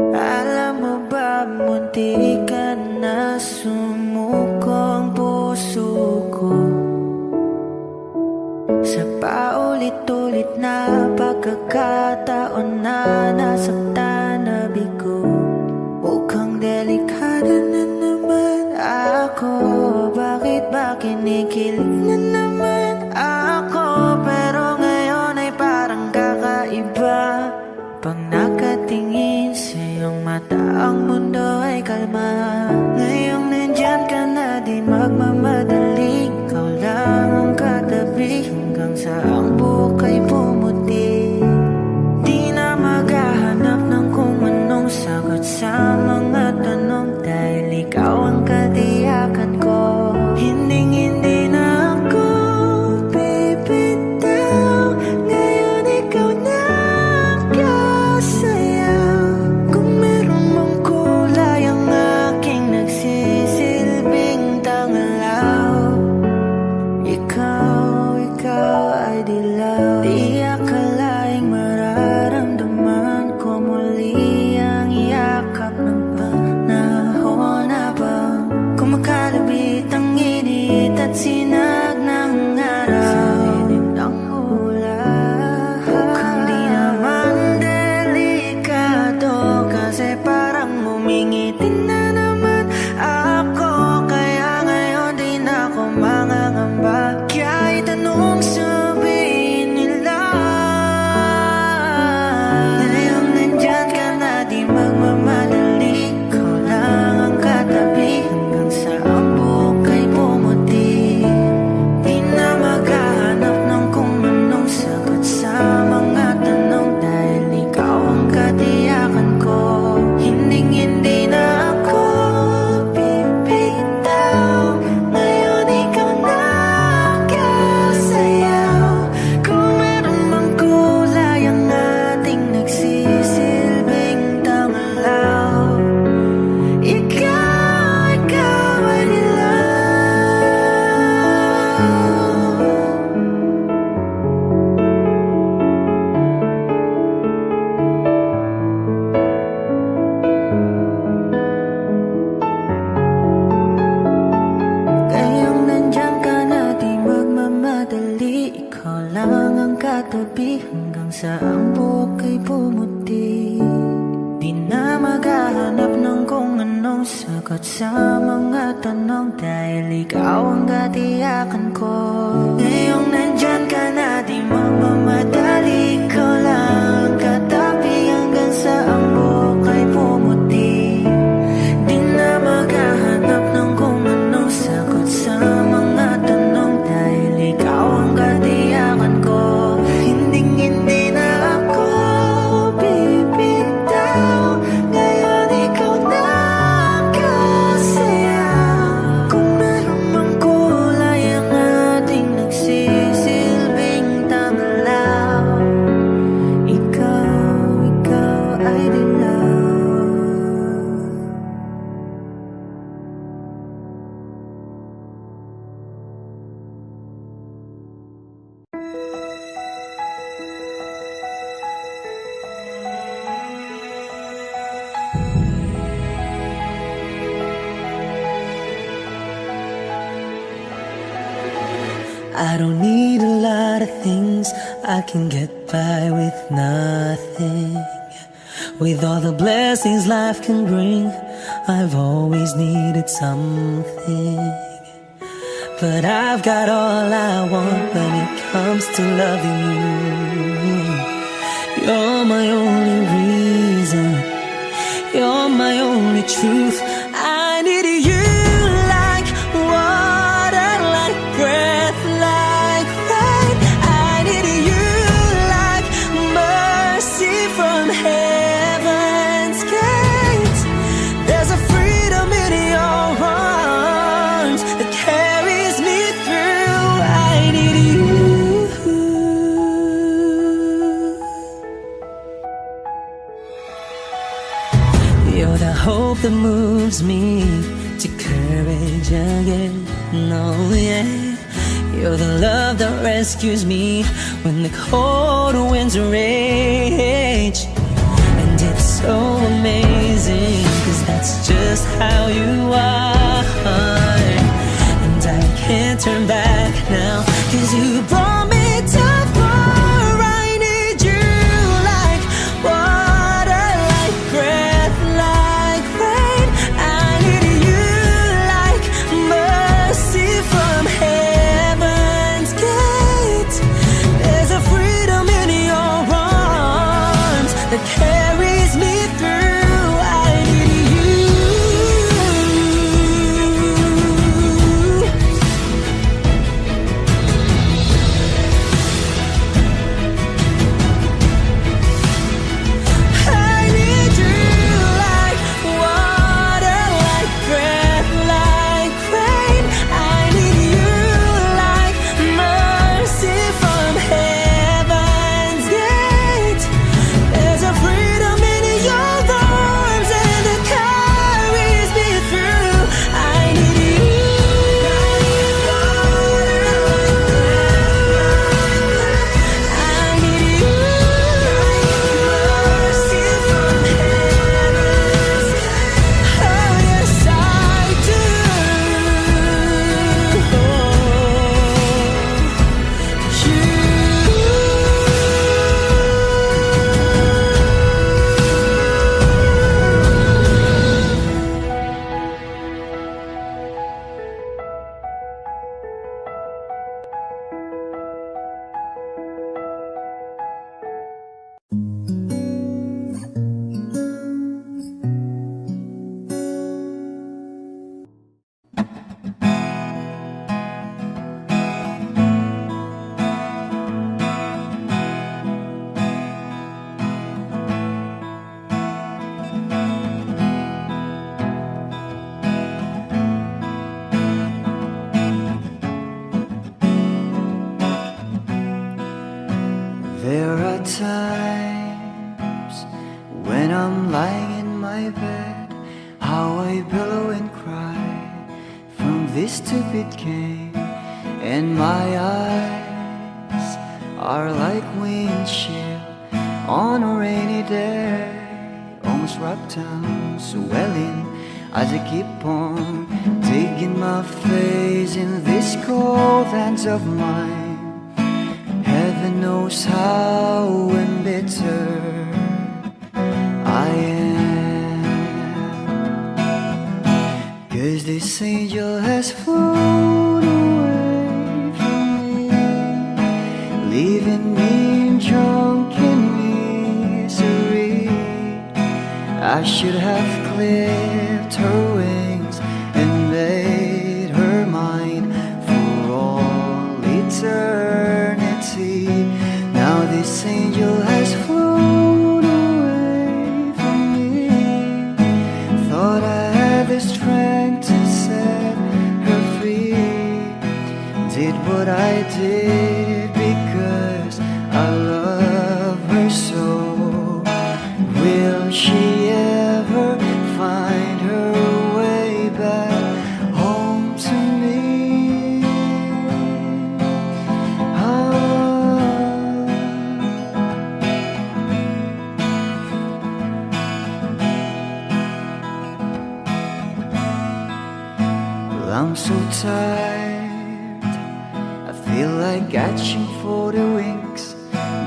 Alam mo ba, munti ka na sumuko ang puso ko sa paulit-ulit na pagkakataon na nasaktan na bigo. Mukhang delikado na naman ako. Bakit ba kinikilig na naman ako? Pero ngayon ay parang kakaiba. Pag nakatingin sa iyong mata, ang mundo ay kalma. Ngayong nandyan ka na, di magmamadali. Ikaw lang ang katabi hanggang sa ang buhok ay pumuti. Di na maghahanap ng kung anong sagot sa mga tanong, dahil ikaw ang katiyakan ko. Hinding-hindi na ako bibitaw. Ngayon ikaw na kung meron mang kulay ang aking nagsisilbing tanglaw, ikaw ay dilaw. Di akalaing mararamdaman ko muli ang yakap ng panahon habang kumakalabit ang init at sinag ng araw sa ilim ng ulan. Mukhang di naman kasi parang humingitin na naman ako. Kaya ngayon di na ako mangangamba. Kahit anong sabihin nila, ngayong nandyan ka na, di magmamadali. Ikaw lang ang katabi hanggang sa ang buhok ay pumuti. Di na maghahanap ng kung anong sagot sa mga tanong, dahil ikaw ang katiyakan ko. Hinding-hindi na ako sa ang buhok ay pumuti. Di na maghahanap ng kung anong sagot sa mga tanong, dahil ikaw ang katiyakan ko. Ngayong nandyan ka na, di magmamadali, ikaw lang katabi hanggang sa ang buhok ay pumuti. Di na maghahanap ng kung anong sagot sa mga tanong, dahil ikaw ang katiyakan ko. Hindi na ako bibitaw, ngayon ikaw na kasaya. Kung meron mang kulay ang ating nagsisilbing tanglaw, ikaw ay dilaw. I don't need a lot of things, I can get by with nothing. With all the blessings life can bring, I've always needed something. But I've got all I want when it comes to loving you. You're my only reason, you're my only truth. I need you like water, like breath, like rain. I need you like mercy from heaven's gates. There's a freedom in your arms that carries me through. I need you. You're the hope that moves me to courage again. No, yeah. You're the love that rescues me when the cold winds rage. And it's so amazing, 'cause that's just how you are. And I can't turn back now, 'cause you brought me too far. I need you like water, like breath, like rain. I need you like mercy from heaven's gate. There's a freedom in your arms that carries me through. I need you. I need you like water, like breath, like rain. I need you like mercy from heaven's gate. There's a freedom in your arms and it carries me through. I need you. I need you. Mercy from heaven's gate. Oh yes, I do. There are times when I'm lying in my bed, how I billow and cry from this stupid game, and my eyes are like windshield on a rainy day, almost wrapped down, swelling as I keep on digging my face in these cold hands of mine. Heaven knows how embittered I am, 'cause this angel has flown away from me, leaving me drunken misery. I should have clipped her wings and made her mine for all eternity. Now this angel has flown away from me. Thought I had the strength to set her free. Did what I did because I love her so. Will she ever find her way back home to me? Well, I'm so tired, I feel like catching for the winks,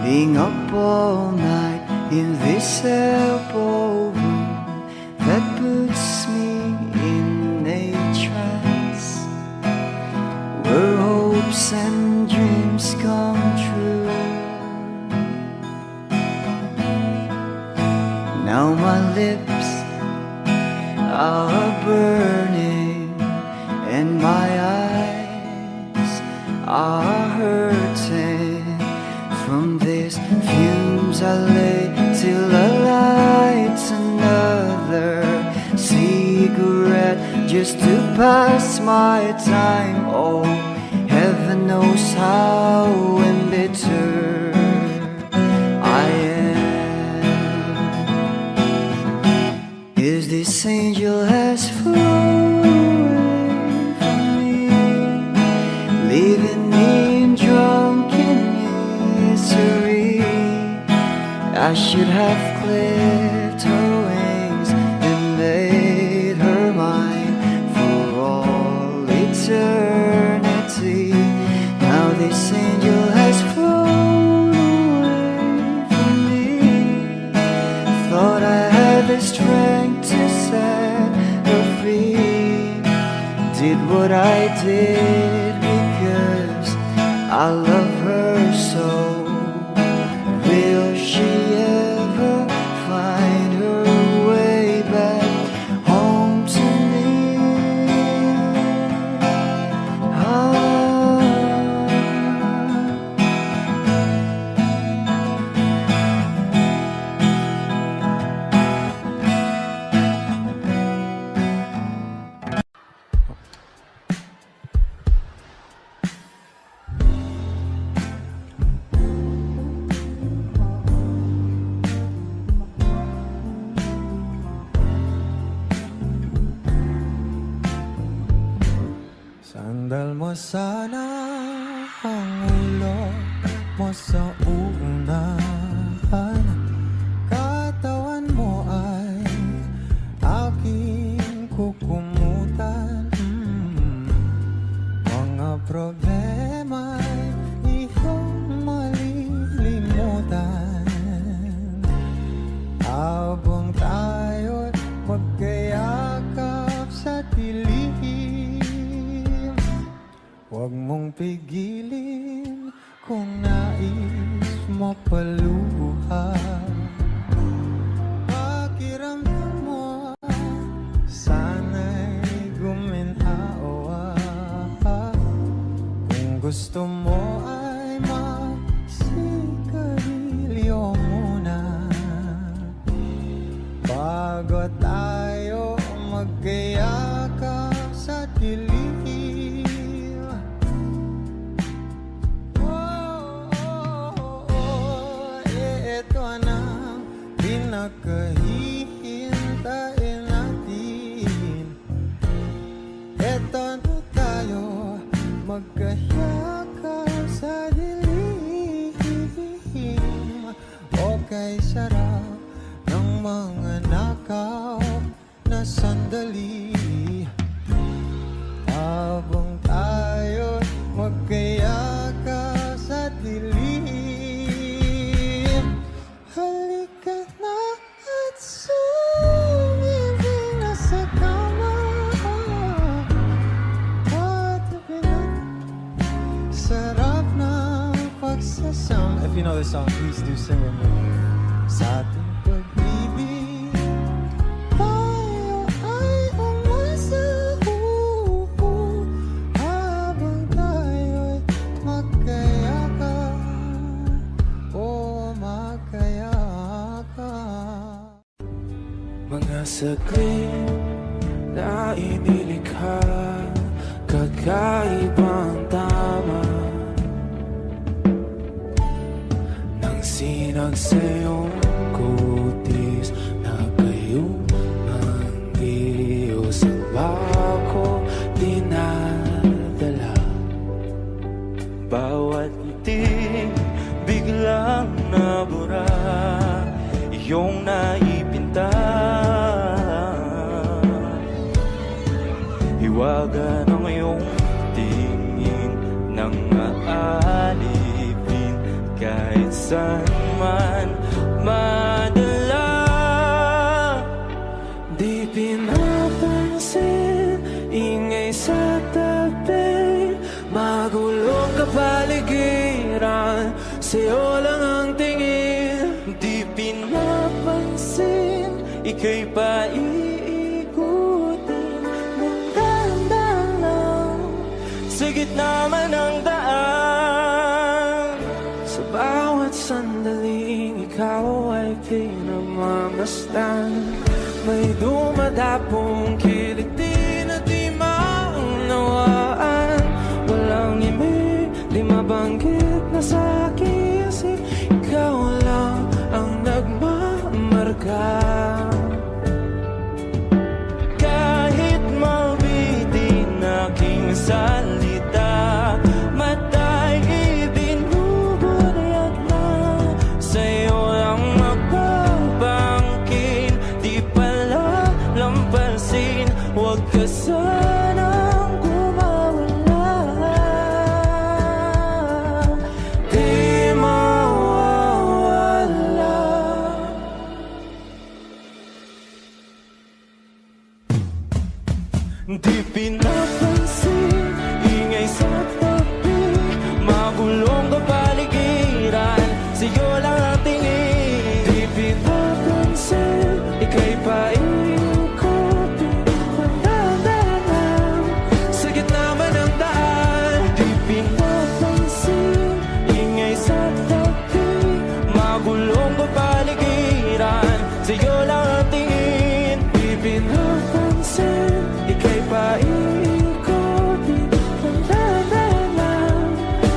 being up all night in this elbow room that puts me in a trance, where hopes and dreams come true. Now my lips are burning and my eyes are hurting from these fumes I lay till I light another cigarette just to pass my time. Oh, heaven knows how embittered I am, 'cause this angel has flown away from me, leaving me drunken misery. I should have clipped her wings and made her mine for all eternity. Now this angel has flown away from me. Thought I had the strength to set her free. Did what I did because I love her so. Will she ever find her way back home to me? Sandal mo sana ang ulo mo sa unahan, katawan mo ay aking kukumutan. Mga problema'y iyong malilimutan habang tayo'y magkayakap sa dilim. Huwag mong pigilin kung nais mo paluha. Pakiramdam mo sana'y guminhawa. Kung gusto mo ay magsigarilyo muna bago tayo magkayakap sa dilim. Pinakahihintayin natin. Eto na tayo magkayakap sa dilim. Okay, sarap ng mga nakaw na sandali habang tayo magkayakap sa dilim. this song, please do sing with me. Sa ating pag-ibig, tayo ay umasa habang tayo'y magkayakan, magkayakan. Mga saglit na inilikha, kakaibang tama nang sinag sa iyong kutis na kayong ang Diyos ang bako dinadala. Bawat ngiti biglang nabura, iyong naipinta. Hiwaga ng iyong tingin nang aalipin kahit saan man madala. Di pinapansin, ingay sa tabi, magulong kapaligiran, sa'yo lang ang tingin. Di pinapansin, ika'y paiikutin ng dahan-dahan lang sa gitna man ng daan. Sa bawat sandaling ikaw ay pinagmamasdan, may dumadapong kiliti na di maunawaan. Walang imig, di mabanggit na sa aking isip, ikaw lang ang nagmamarka. Kahit mabitin aking salita, mata'y ibinubunayag na, sa'yo lang magbabangkin. Di pala lampasin, huwag ka sanang kumawala. Di mawawala. Di pinapansin, ingay sa tabi, magulong kapaligiran, sa'yo lang ang tingin. Di pinapansin, ika'y paikutin ng dahan-dahan sa gitna man ng daan. Di pinapansin, ingay sa tabi, magulong kapaligiran, sa'yo lang ang tingin. Di pinapansin, ika'y paikutin ng dahan-dahan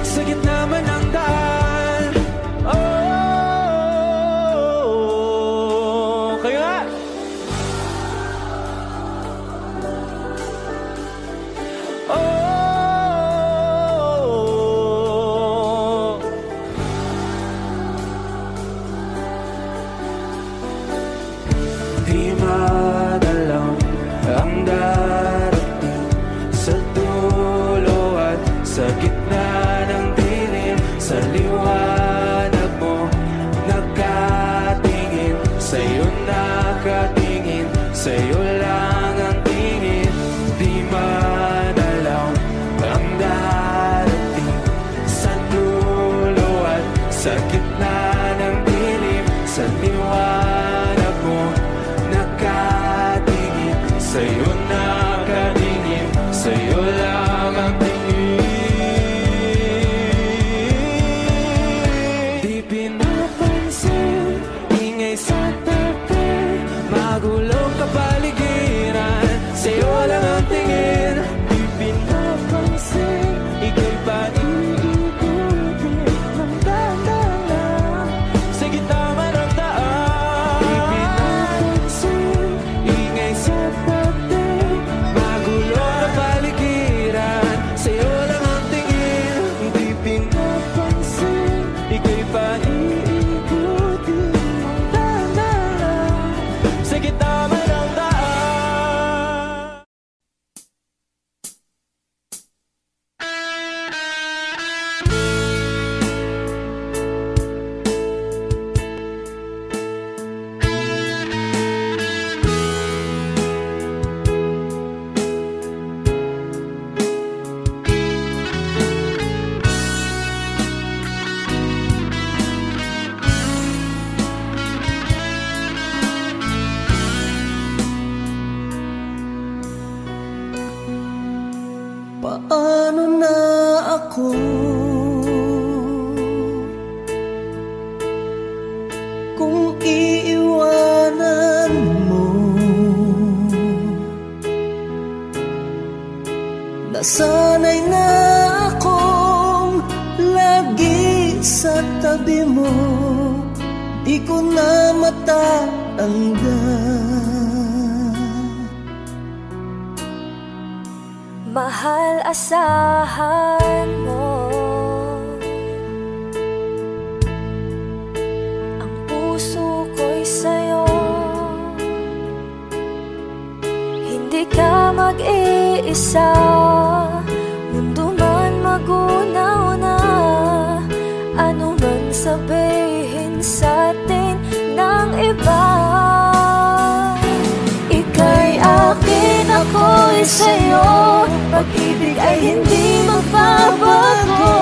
sa gitna man ng daan. Oh, paano na ako? Kung iiwanan mo, nasanay na akong lagi sa tabi mo, di ko na matatanggal. Mahal, asahan mo ang puso ko'y sa'yo. Hindi ka mag-iisa, mundo man magunaw na, ano man sabihin sa'tin ng iba. Ika'y akin, ako'y sa'yo, pag-ibig ay hindi magbabago.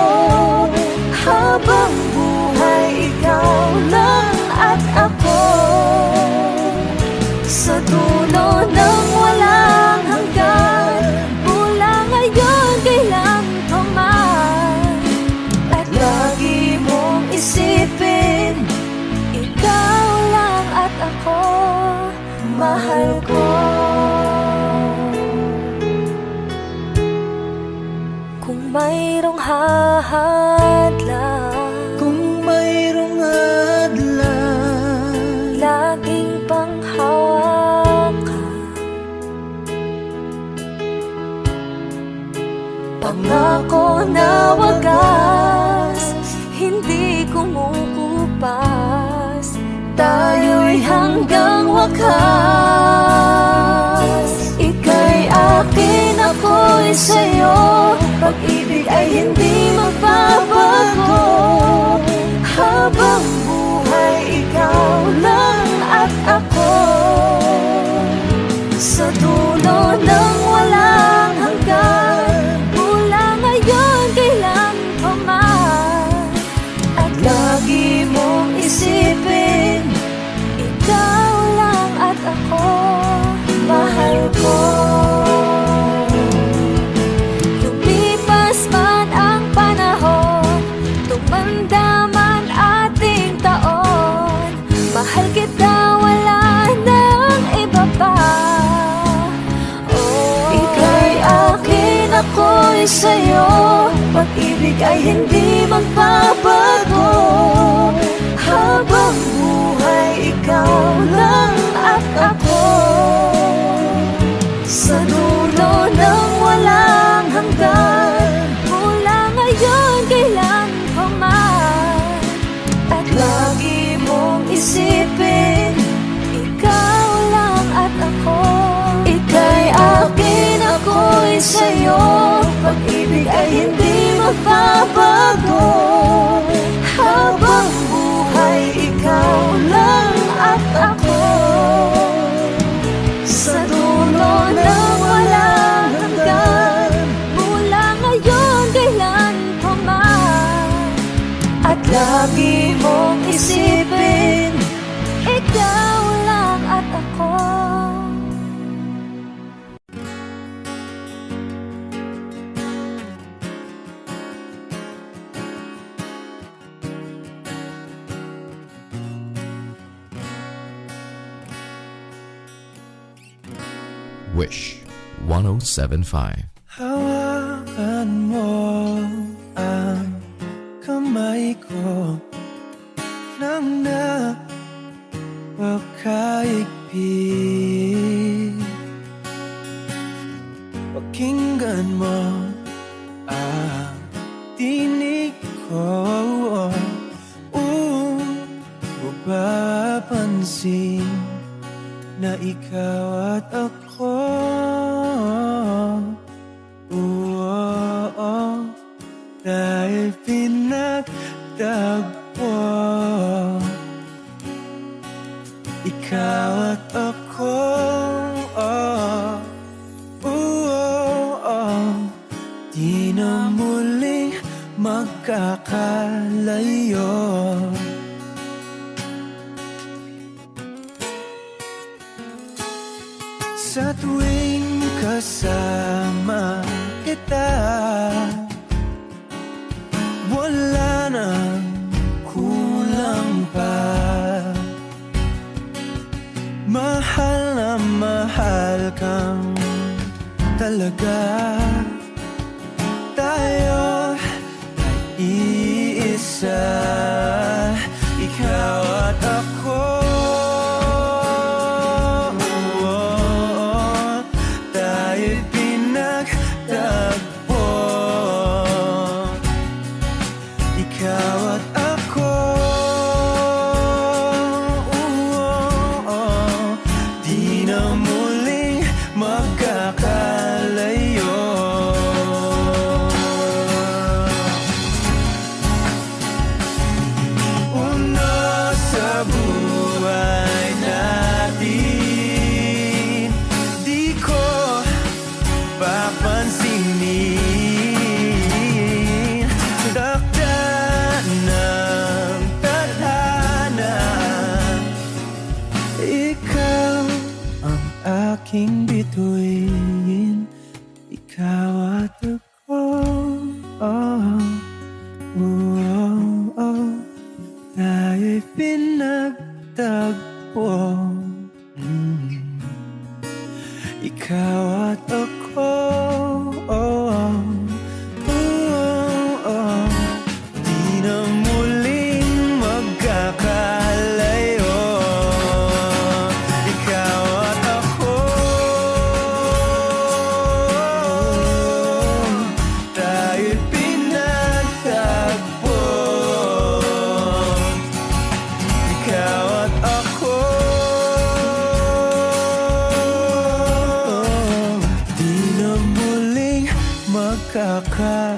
Habang buhay, ikaw lang at ako, sa dulo ng walang hanggan. Mula ngayon, kailan pa man, at lagi mong isipin, ikaw lang at ako, mahal ko. Kung mayroong hahadlang, kung mayroong hadlang, laging panghawakan, pangako na wagas, hindi kumukupas, tayo'y hanggang wakas. Ika'y akin, ako'y sa'yo, pag-ibig ay hindi magbabago. Habang buhay, ikaw lang at ako, sa dulo ng walang hanggan. Mula ngayon, kailan pa man, at lagi mong isipin, ikaw lang at ako, mahal ko. Lumipas man ang panahon, tumanda man ating taon, mahal kita, wala nang iba pa. Oh, ika'y akin, ako'y sa'yo, pag-ibig ay hindi magbabago. Habang buhay, ikaw lang at ako, sa dulo ng walang hanggan. Mula ngayon, kailan pa man, at lagi mong isipin, ikaw lang at ako. Ika'y akin, ako'y sa'yo, pag-ibig ay hindi magbabago. Habang buhay, ikaw lang at ako, sa dulo ng walang hanggan. Mula ngayon, kailan pa man, at lagi mong isipin, ikaw lang at ako. Wish 1075. Hawakan mo ang kamay ko nang napakaigpit. Pakinggan mo ang tinig ko, mapapansin na ikaw at ako, dahil pinagtagpo. Ikaw at ako, di na muling magkakalayo. Sa tuwing kasama kita, wala nang kulang pa. Mahal na mahal kang talaga. Tayo ay iisa, ikaw at ako. Tayo'y pinagtagpo, ikaw at ako. Di na muling magkakalayo. Buhay natin, di ko papansinin. Dakda ng tadhana, ikaw ang aking bituin, ikaw at ako. Tayo'y pinagtagpo, ikaw at ako. Di na muling magkakalayo, ikaw at ako. Tayo'y pinagtagpo, ikaw at ako. Di na muling magkakalayo.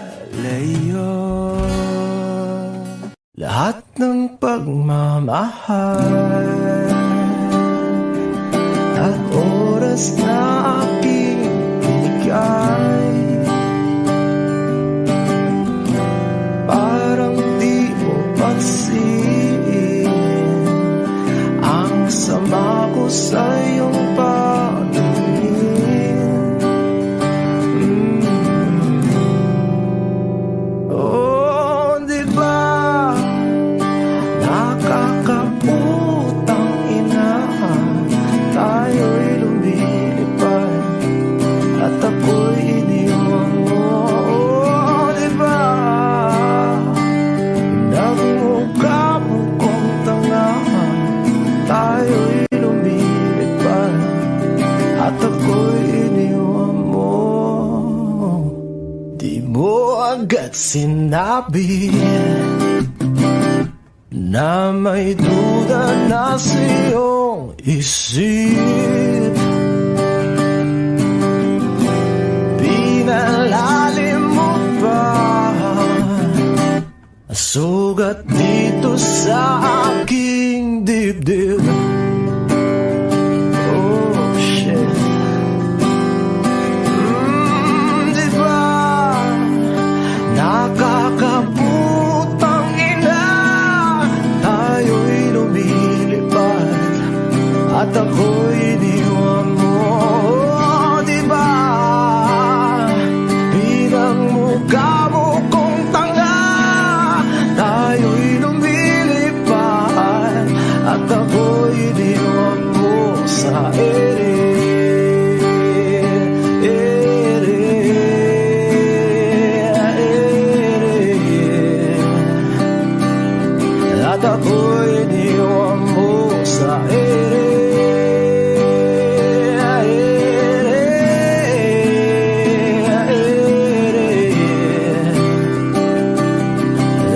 Lahat ng pagmamahal at oras na aking binigay, parang di mo pansin ang sama ko sa iyong paningin. Oh, di ba nakakaputang ina, tayo'y lumilipad at ako'y iniwan mo. Oh, di ba nagmukha mo kong tanga, tayo'y lumilipad at ako'y iniwan mo. Di mo agad sinabi na may duda na sa iyong isip. Pinalalim mo pa sugat dito sa aking dibdib. Oh shit. Di ba nakakaputang ina, tayo'y lumilipad at ako'y iniwan mo. Oh, di ba bilang mukha mo kong tanga, tayo'y lumilipad at ako'y iniwan mo sa ere. At ako'y iniwan mo sa ere.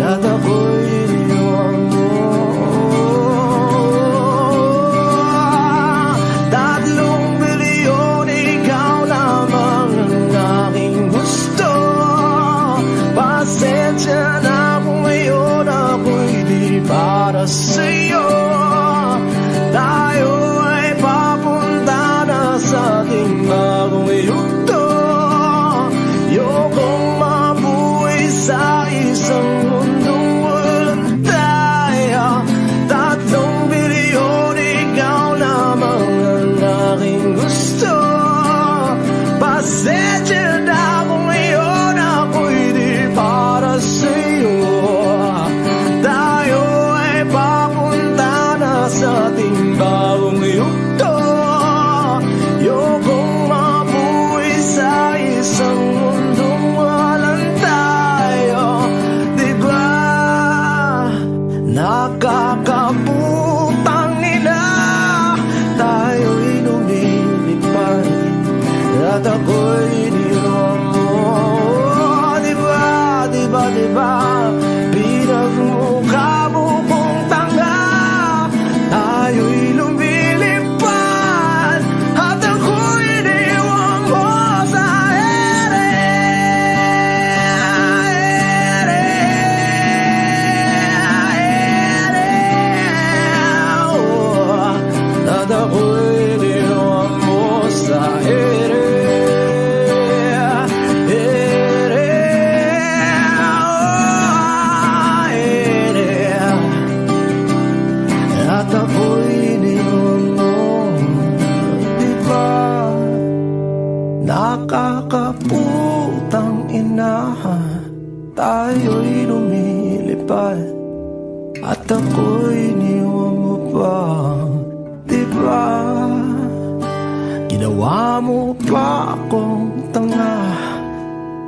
At ako'y iniwan mo. 3 milyon, ikaw lamang ang aking gusto. Pasensya na kung ngayon ako'y di para sa'yo. Tayo ay papunta na sa ating bagong yugto. Yokong mabuhay sa isang mundong walang tayo. 3 milyon, ikaw lamang ang aking gusto. Pasensya na kung ngayon ako'y iniwan mo. Diba, diba, diba, pinagmukha mo kong tanga. Tayo'y lumilipad at ako'y iniwan mo sa ere. At ako'y iniwan mo sa ere. At ako'y iniwan mo. Diba, nakakaputang ina, tayo'y lumilipad at ako'y iniwan mo pa. Diba, ginawa mo pa akong tanga.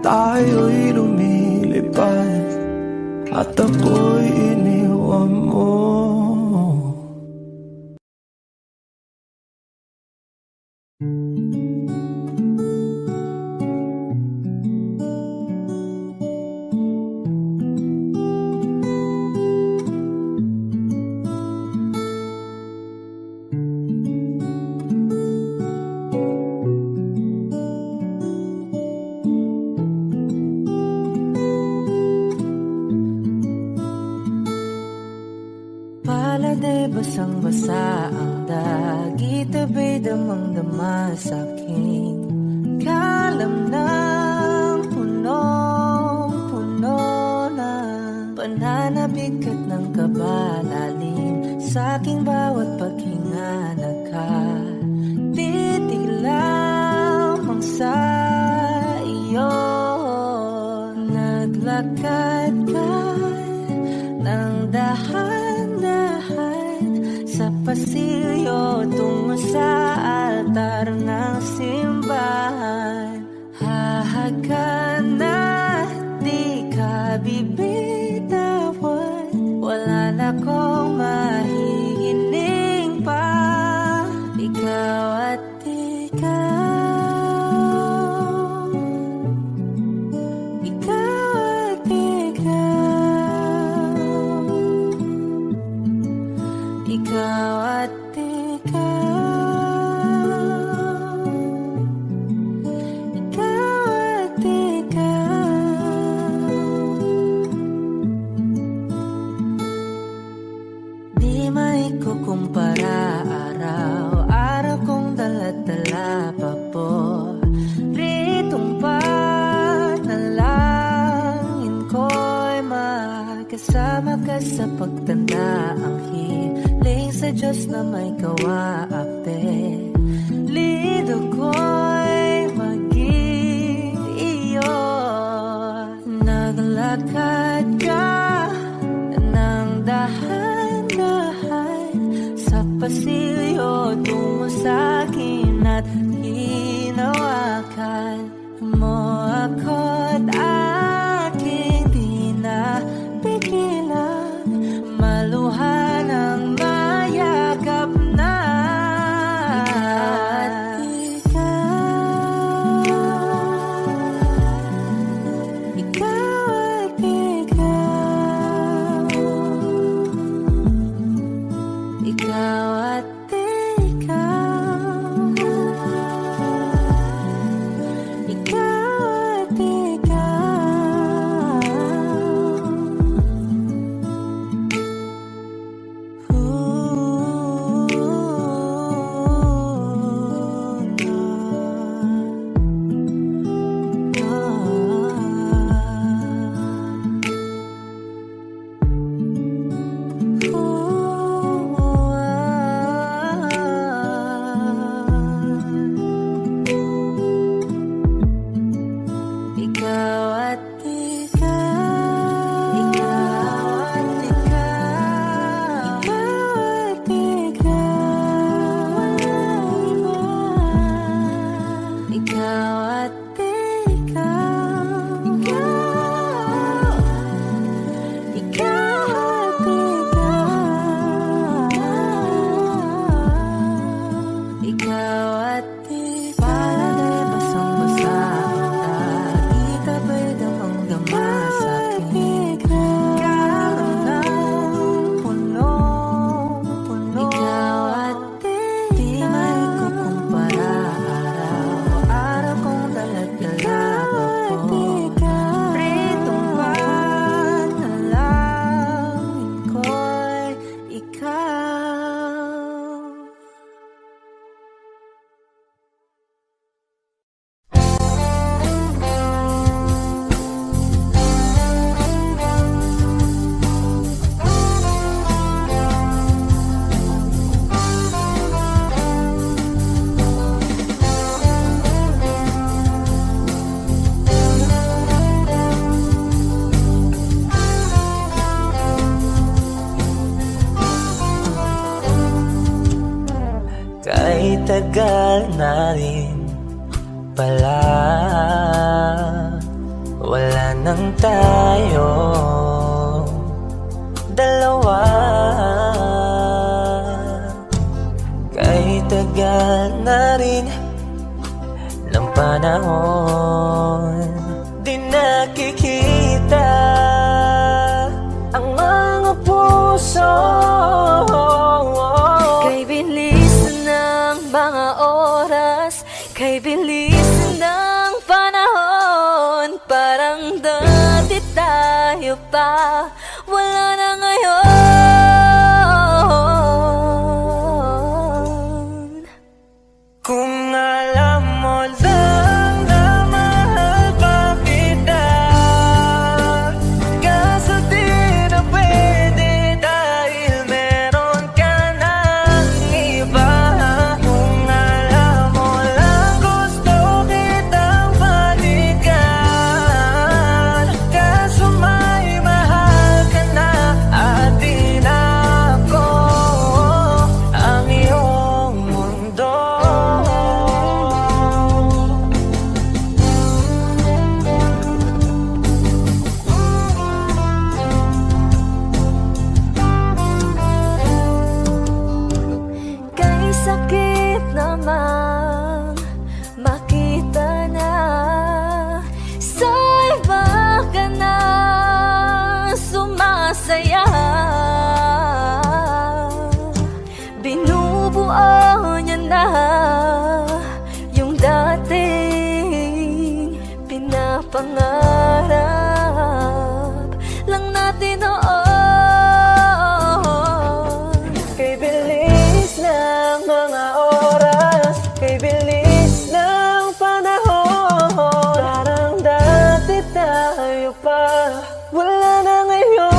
Tayo'y lumilipad at ako'y iniwan mo. Pala'y basang-basa ang dagit, abay damang-dama sa'king kalam ng punong-puno na pananabigat ng kabalalim sa'king bawat paghinga. Nakatitig lamang sa iyo, naglakad ka ng dahan-dahan sa pasilyo tungo sa altar ng simbahan. Hahagan na di ka bibitawan, wala na kong mahihiling pa. Ikaw at ikaw, ikaw at ikaw, ikaw at kumpara, araw-araw kong dala-dala pa po ritong panalangin ko'y magkasama ka sa pagtanda. Ang hiling sa Diyos na may kawape, lido ko'y maging iyo. Naglakad ka ng dahan-dahan sa pasilyo tungo sa'kin at hinawakan mo ako't aking di na pigilan, maluhan ang mayakap na. Ikaw at ikaw, pala'y basang-basa tagal na rin pala, wala nang tayo dalawa. Kahit tagal na rin ng panahon, di nakikita ang mga puso. Kay bilis ng mga oras, kay bilis ng panahon, parang dati tayo pa, wala na ngayon. Kung alam mo lang na mahal pa kita, kaso di na pwede dahil meron ka ng iba. Kung alam mo lang gusto kitang balikan, kaso may mahal ka na at di na ako ang iyong mundo. Kay sakit naman makita na sa iba ka na sumasaya. Binubuo niya na yung dating pinapangarap lang natin noon. Kay bilis ng mga oras, kay bilis ng panahon, parang dati tayo pa, wala na ngayon.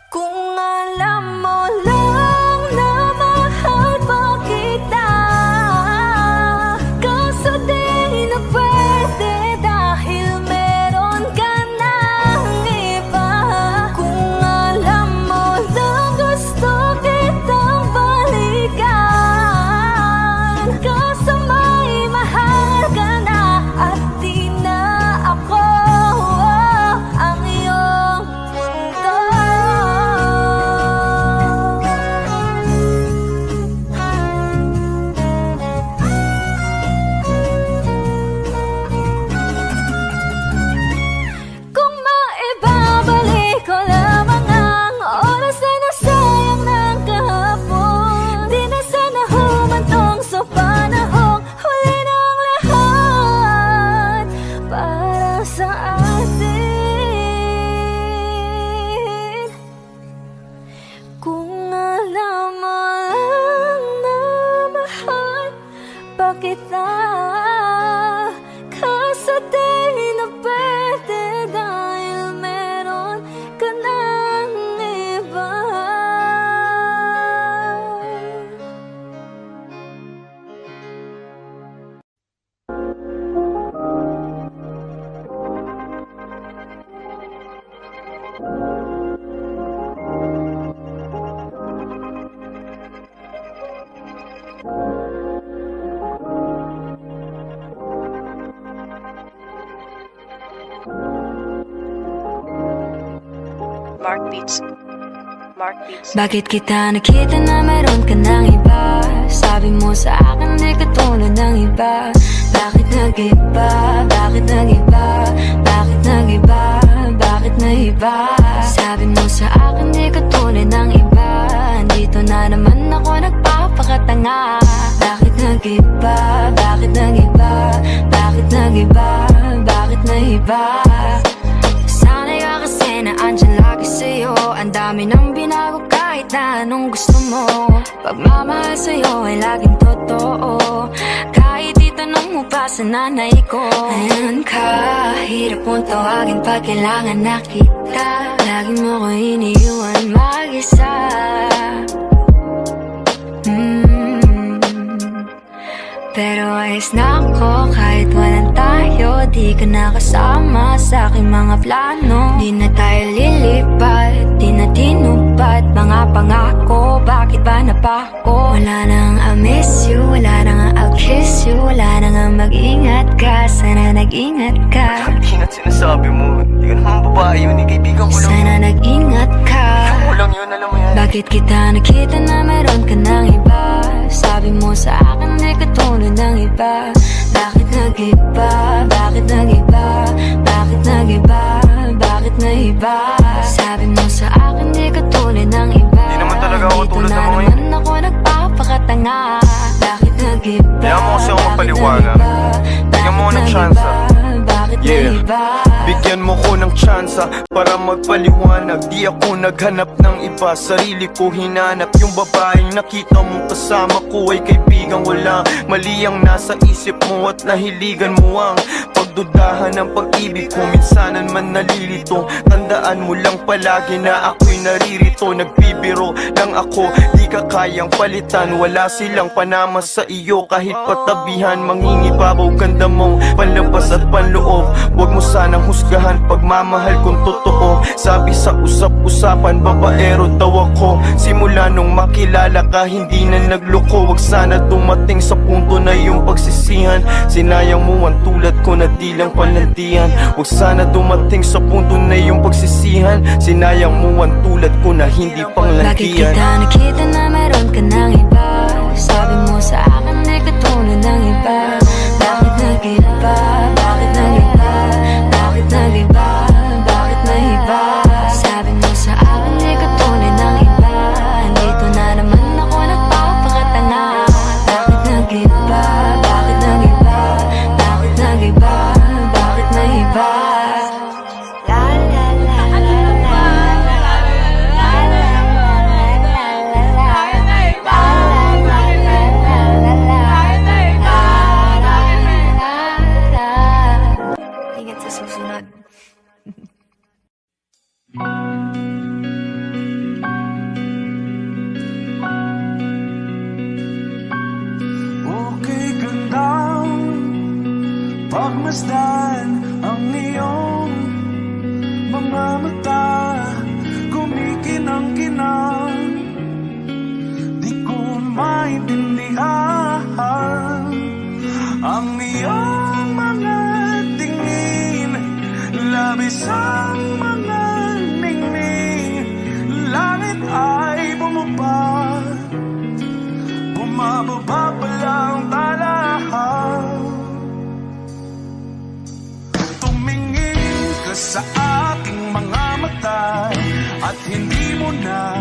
Kung alam mo lang na mahal pa kita, kaso di na pwede dahil meron ka ng iba. Kung alam mo lang gusto kitang balikan, kaso may mahal ka na at di na ako ang iyong mundo. Kung maibabalik ko lamang ang oras na nasayang ng kahapon, di na sana humantong sa panahong huli ng lahat para sa atin. Kung alam mo lang na mahal pa kita, kaso di na pwede dahil meron ka ng iba. Mark Beats. Mark Beats. Bakit kita nakita na meron ka ng iba? Sabi mo sa akin di ka tulad ng iba. Bakit nag-iba? Bakit nag-iba? Bakit nag-iba? Bakit nag-iba? Sabi mo sa akin di ka tulad ng iba. Dito na naman ako nagpapakatanga. Bakit nag-iba? Bakit nag-iba? Bakit nag-iba? Bakit nag-iba? Sana'y ka kasi na andyan lagi sa'yo. Ang dami nang binago kahit na anong gusto mo. Pagmamahal sa'yo ay laging totoo. Kahit itanong mo pa sa nanay ko. Ngayon ka, hirap mong tawagin pag kailangan na kita. Lagi mo ko iniiwan mag-isa. Pero ayos na ako kahit walang tayo. Di ka nakasama sa aking mga plano. Di na tayo lilipat, di na tinupad mga pangako, bakit ba napako? Wala nang I miss you, wala nang I'll kiss you, wala nang mag-ingat ka, sana nag-ingat ka. Ingat sinasabi mo, di ka naman babae yun, kaibigan ko lang. Sana nag-ingat ka. Ako lang yun, alam mo yan. Bakit kita nakita na meron ka ng iba? Sabi mo sa akin di ka tulad ng iba. Bakit nag-iba? Bakit nag-iba? Bakit nag-iba? Bakit nag-iba? Sabi mo sa akin di ka tulad ng iba. Di naman talaga ako tulad ng mga yun. Dito na naman ako nagpapakatanga. Bakit nag-iba? Kaya mo kasi ako mapaliwanag. Bigyan mo ng tsansa. Yeah, bigyan mo ko ng tsansa para magpaliwanag. Di ako naghanap ng iba, sarili ko hinanap. Yung babaeng nakita mo kasama ko ay kaibigan ko lang. Mali ang nasa isip mo at nahiligan mo ang pagdudahan ng pag-ibig ko. Minsanan man nalilito, tandaan mo lang palagi na ako'y naririto. Nagbibiro lang ako, di ka kayang palitan. Wala silang panama sa iyo kahit patabihan. Mangingibabaw ganda mong panlabas at panloob. Huwag mo sanang husgahan pagmamahal kung totoo. Sabi sa usap-usapan, babaero daw ako. Simula nung makilala ka, hindi na nagloko. Huwag sana dumating sa punto na yung pagsisihan. Sinayang mo ang tulad ko na di lang palantian. Huwag sana dumating sa punto na yung pagsisihan. Sinayang mo ang tulad ko na hindi panglantian. Bakit kita nakita na meron ka ng iba? Sabi mo sa akin di ka tulad ng iba. Bakit nag-iba? Bakit nag-iba? Bakit nag-iba? Bakit nag-iba? Sabi mo sa akin di ka tulad ng iba. Dito na naman ako nagpapakatanga. Bakit nag-iba? Bakit nag-iba? Bakit nag-iba? Bakit nag-iba? La la la la la la la la. Ingat sa susunod. Okay gandang pagmasdan ang iyong mga mata, kumikinang-kinang. Di ko maintindihan ang iyong mga tingin, labis ang mga ningning. Langit ay bumaba, bumababa pa lang talahan. Tumingin ka sa aking mga mata at hindi mo na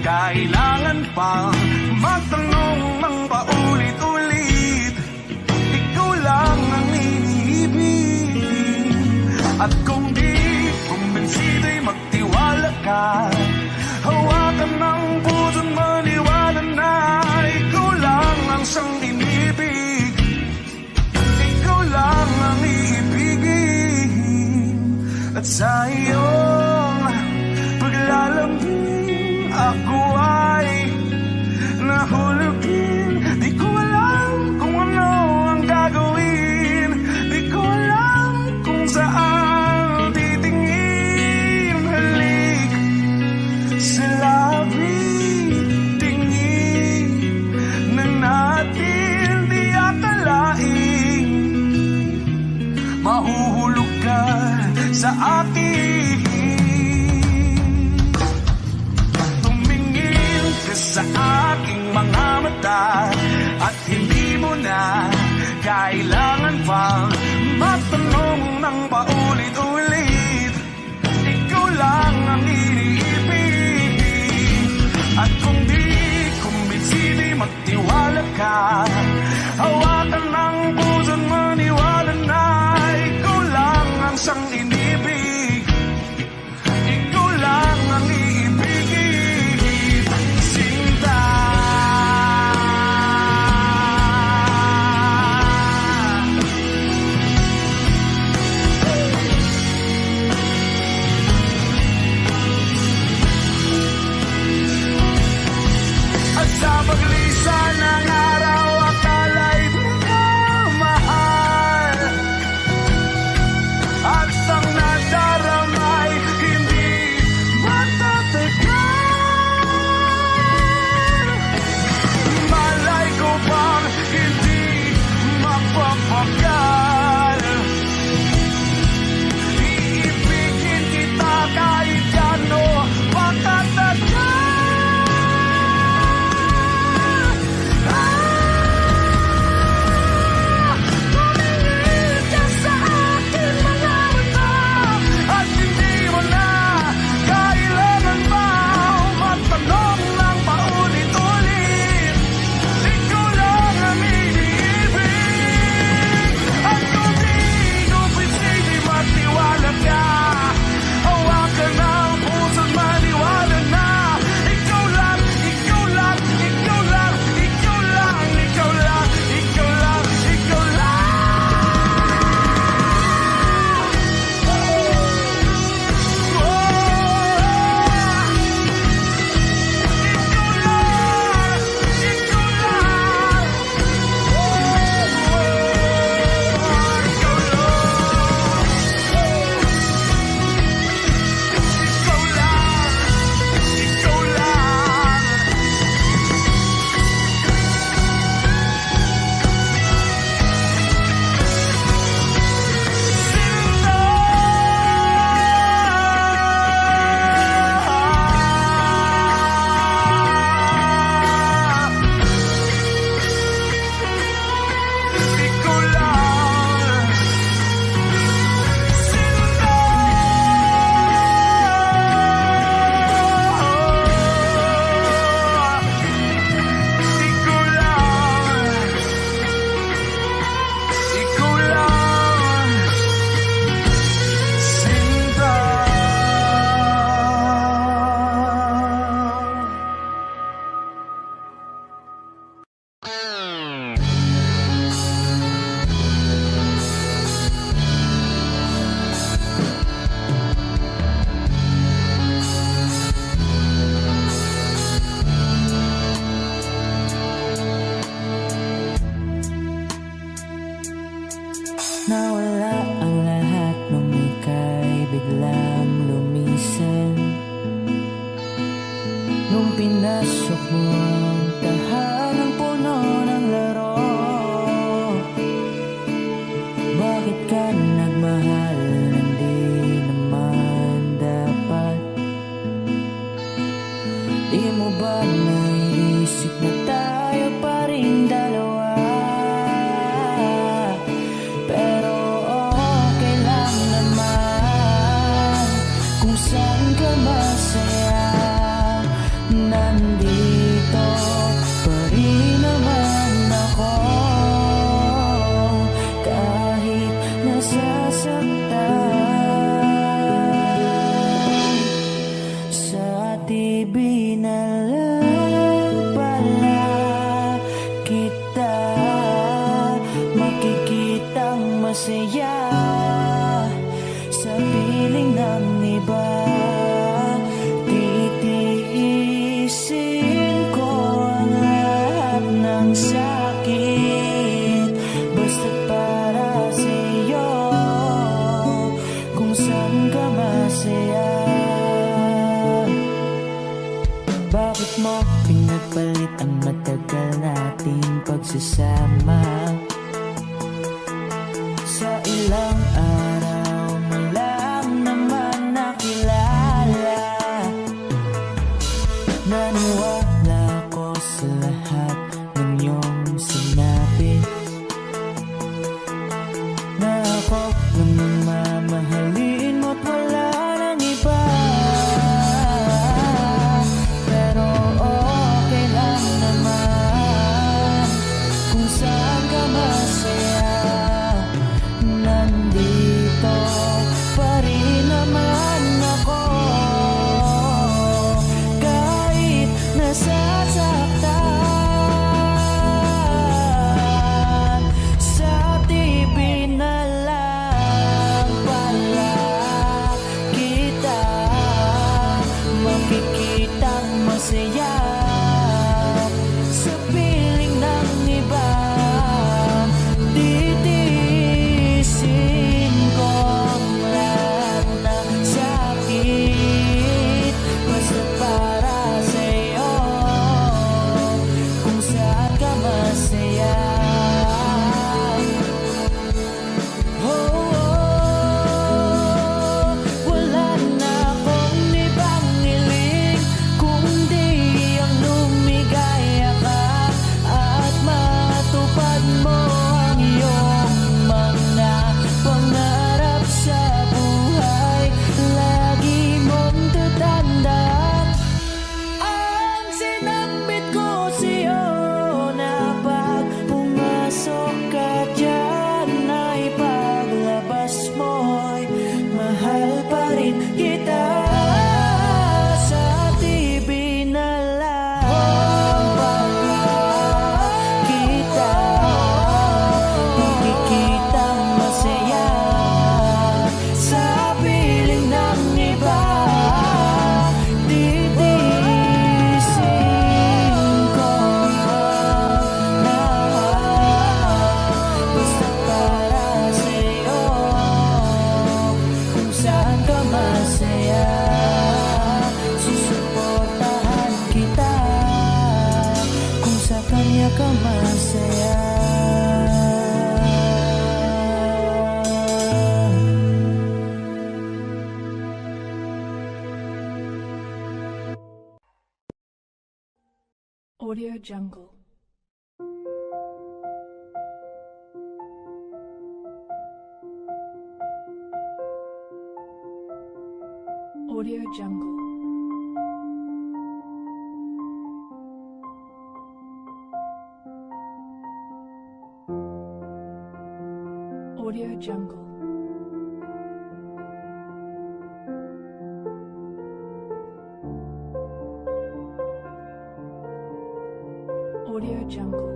kailangan pang magtanong ng paulit-ulit. Ikaw lang ang iniibig. At kung di kumbinsido'y magtiwala ka, hawakan ng puso't maniwala na ikaw lang ang siyang inibig. Ikaw lang ang iibigin. At sa iyong paglalambing ako ay nahulugin. Di ko alam kung ano ang gagawin. Di ko alam kung saan titingin. Halik sa labi, tingin na natin di akalain. Mahuhulog ka sa akin. Tumingin ka sa aking mga mata at hindi mo na kailangan pang magtanong ng paulit-ulit. Ikaw lang ang iniibig. At kung di kumbinsido'y magtiwala ka, hawakan ng puso't maniwala na ikaw lang ang siyang inibig. Ikaw lang ang iibigin. Sinta. At sa paglisan ng araw, Nawala ang lahat nung ika'y biglang lumisan. Nung pinasok mo ang tahanang puno ng laro, bakit ka nagmahal nang di naman dapat? Di mo ba naiisip na tayo pa rin dalawa? Pero okay lang naman kung saan ka masaya. Nandito pa rin naman ako, kahit nasasaktan. Sa TV na lang pala kita makikitang masaya. Sa piling ng iba, titiisin ko ang lahat ng sakit, basta't para sa'yo, kung saan ka masaya. Bakit mo pinagpalit ang matagal nating pagsasama? Sa ilang araw mo lang naman nakilala. Naniwala ko sa lahat ng iyong sinabi, na ako lang ang mamahalin mo't wala nang iba. Pero okay lang naman kung saan ka masaya. Nandito pa rin naman ako, kahit nasasaktan. Sa TV na lang pala kita makikitang masaya. Sa piling ng iba, titiisin ko ang lahat ng sakit, basta para sa'yo, kung saan ka masaya. Wala na akong ibang hiling kundi ang lumigaya ka at matupad mo ang iyong mga pangarap sa buhay. Lagi mong tatandaan ang sinambit ko sa'yo, na pag pumasok ka dyan ay paglabas mo'y mahal pa rin kita. Sa TV na lang pala kita makikitang masaya. Sa piling ng iba, titiisin ko ang lahat, basta para sa'yo, kung saan ka masaya. Susuportahan kita kung sa kanya ka masaya. Audio Jungle. Audio Jungle. Audio Jungle. Audio Jungle.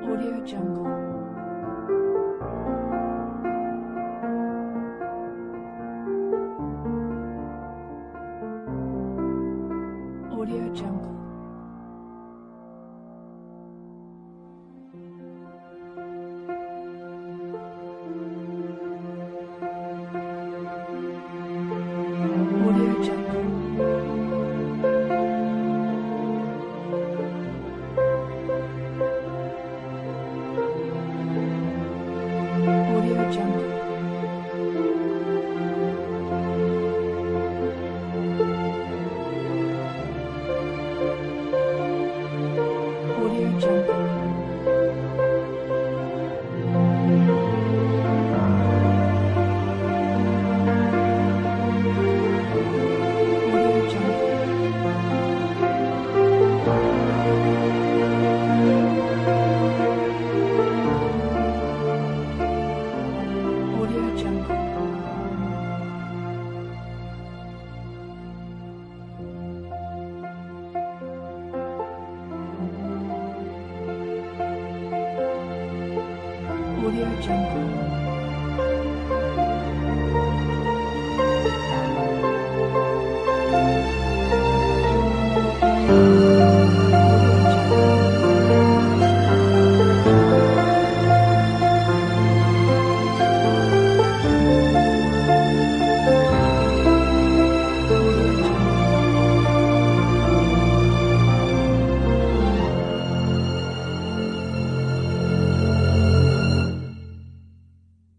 Audio Jungle. Audio Jungle. Audio Jungle. Audio Jungle. Audio Jungle. Audio Jungle. Audio Jungle. Audio Jungle.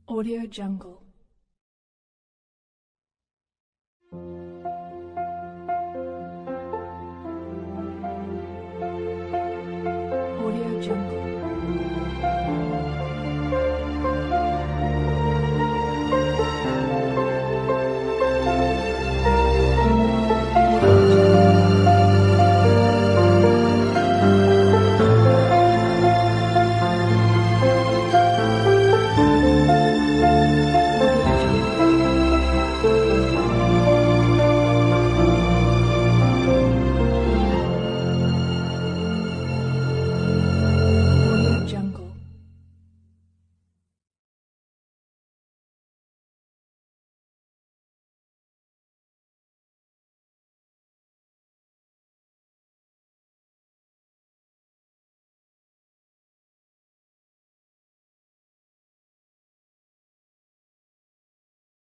Audio Jungle. Audio Jungle.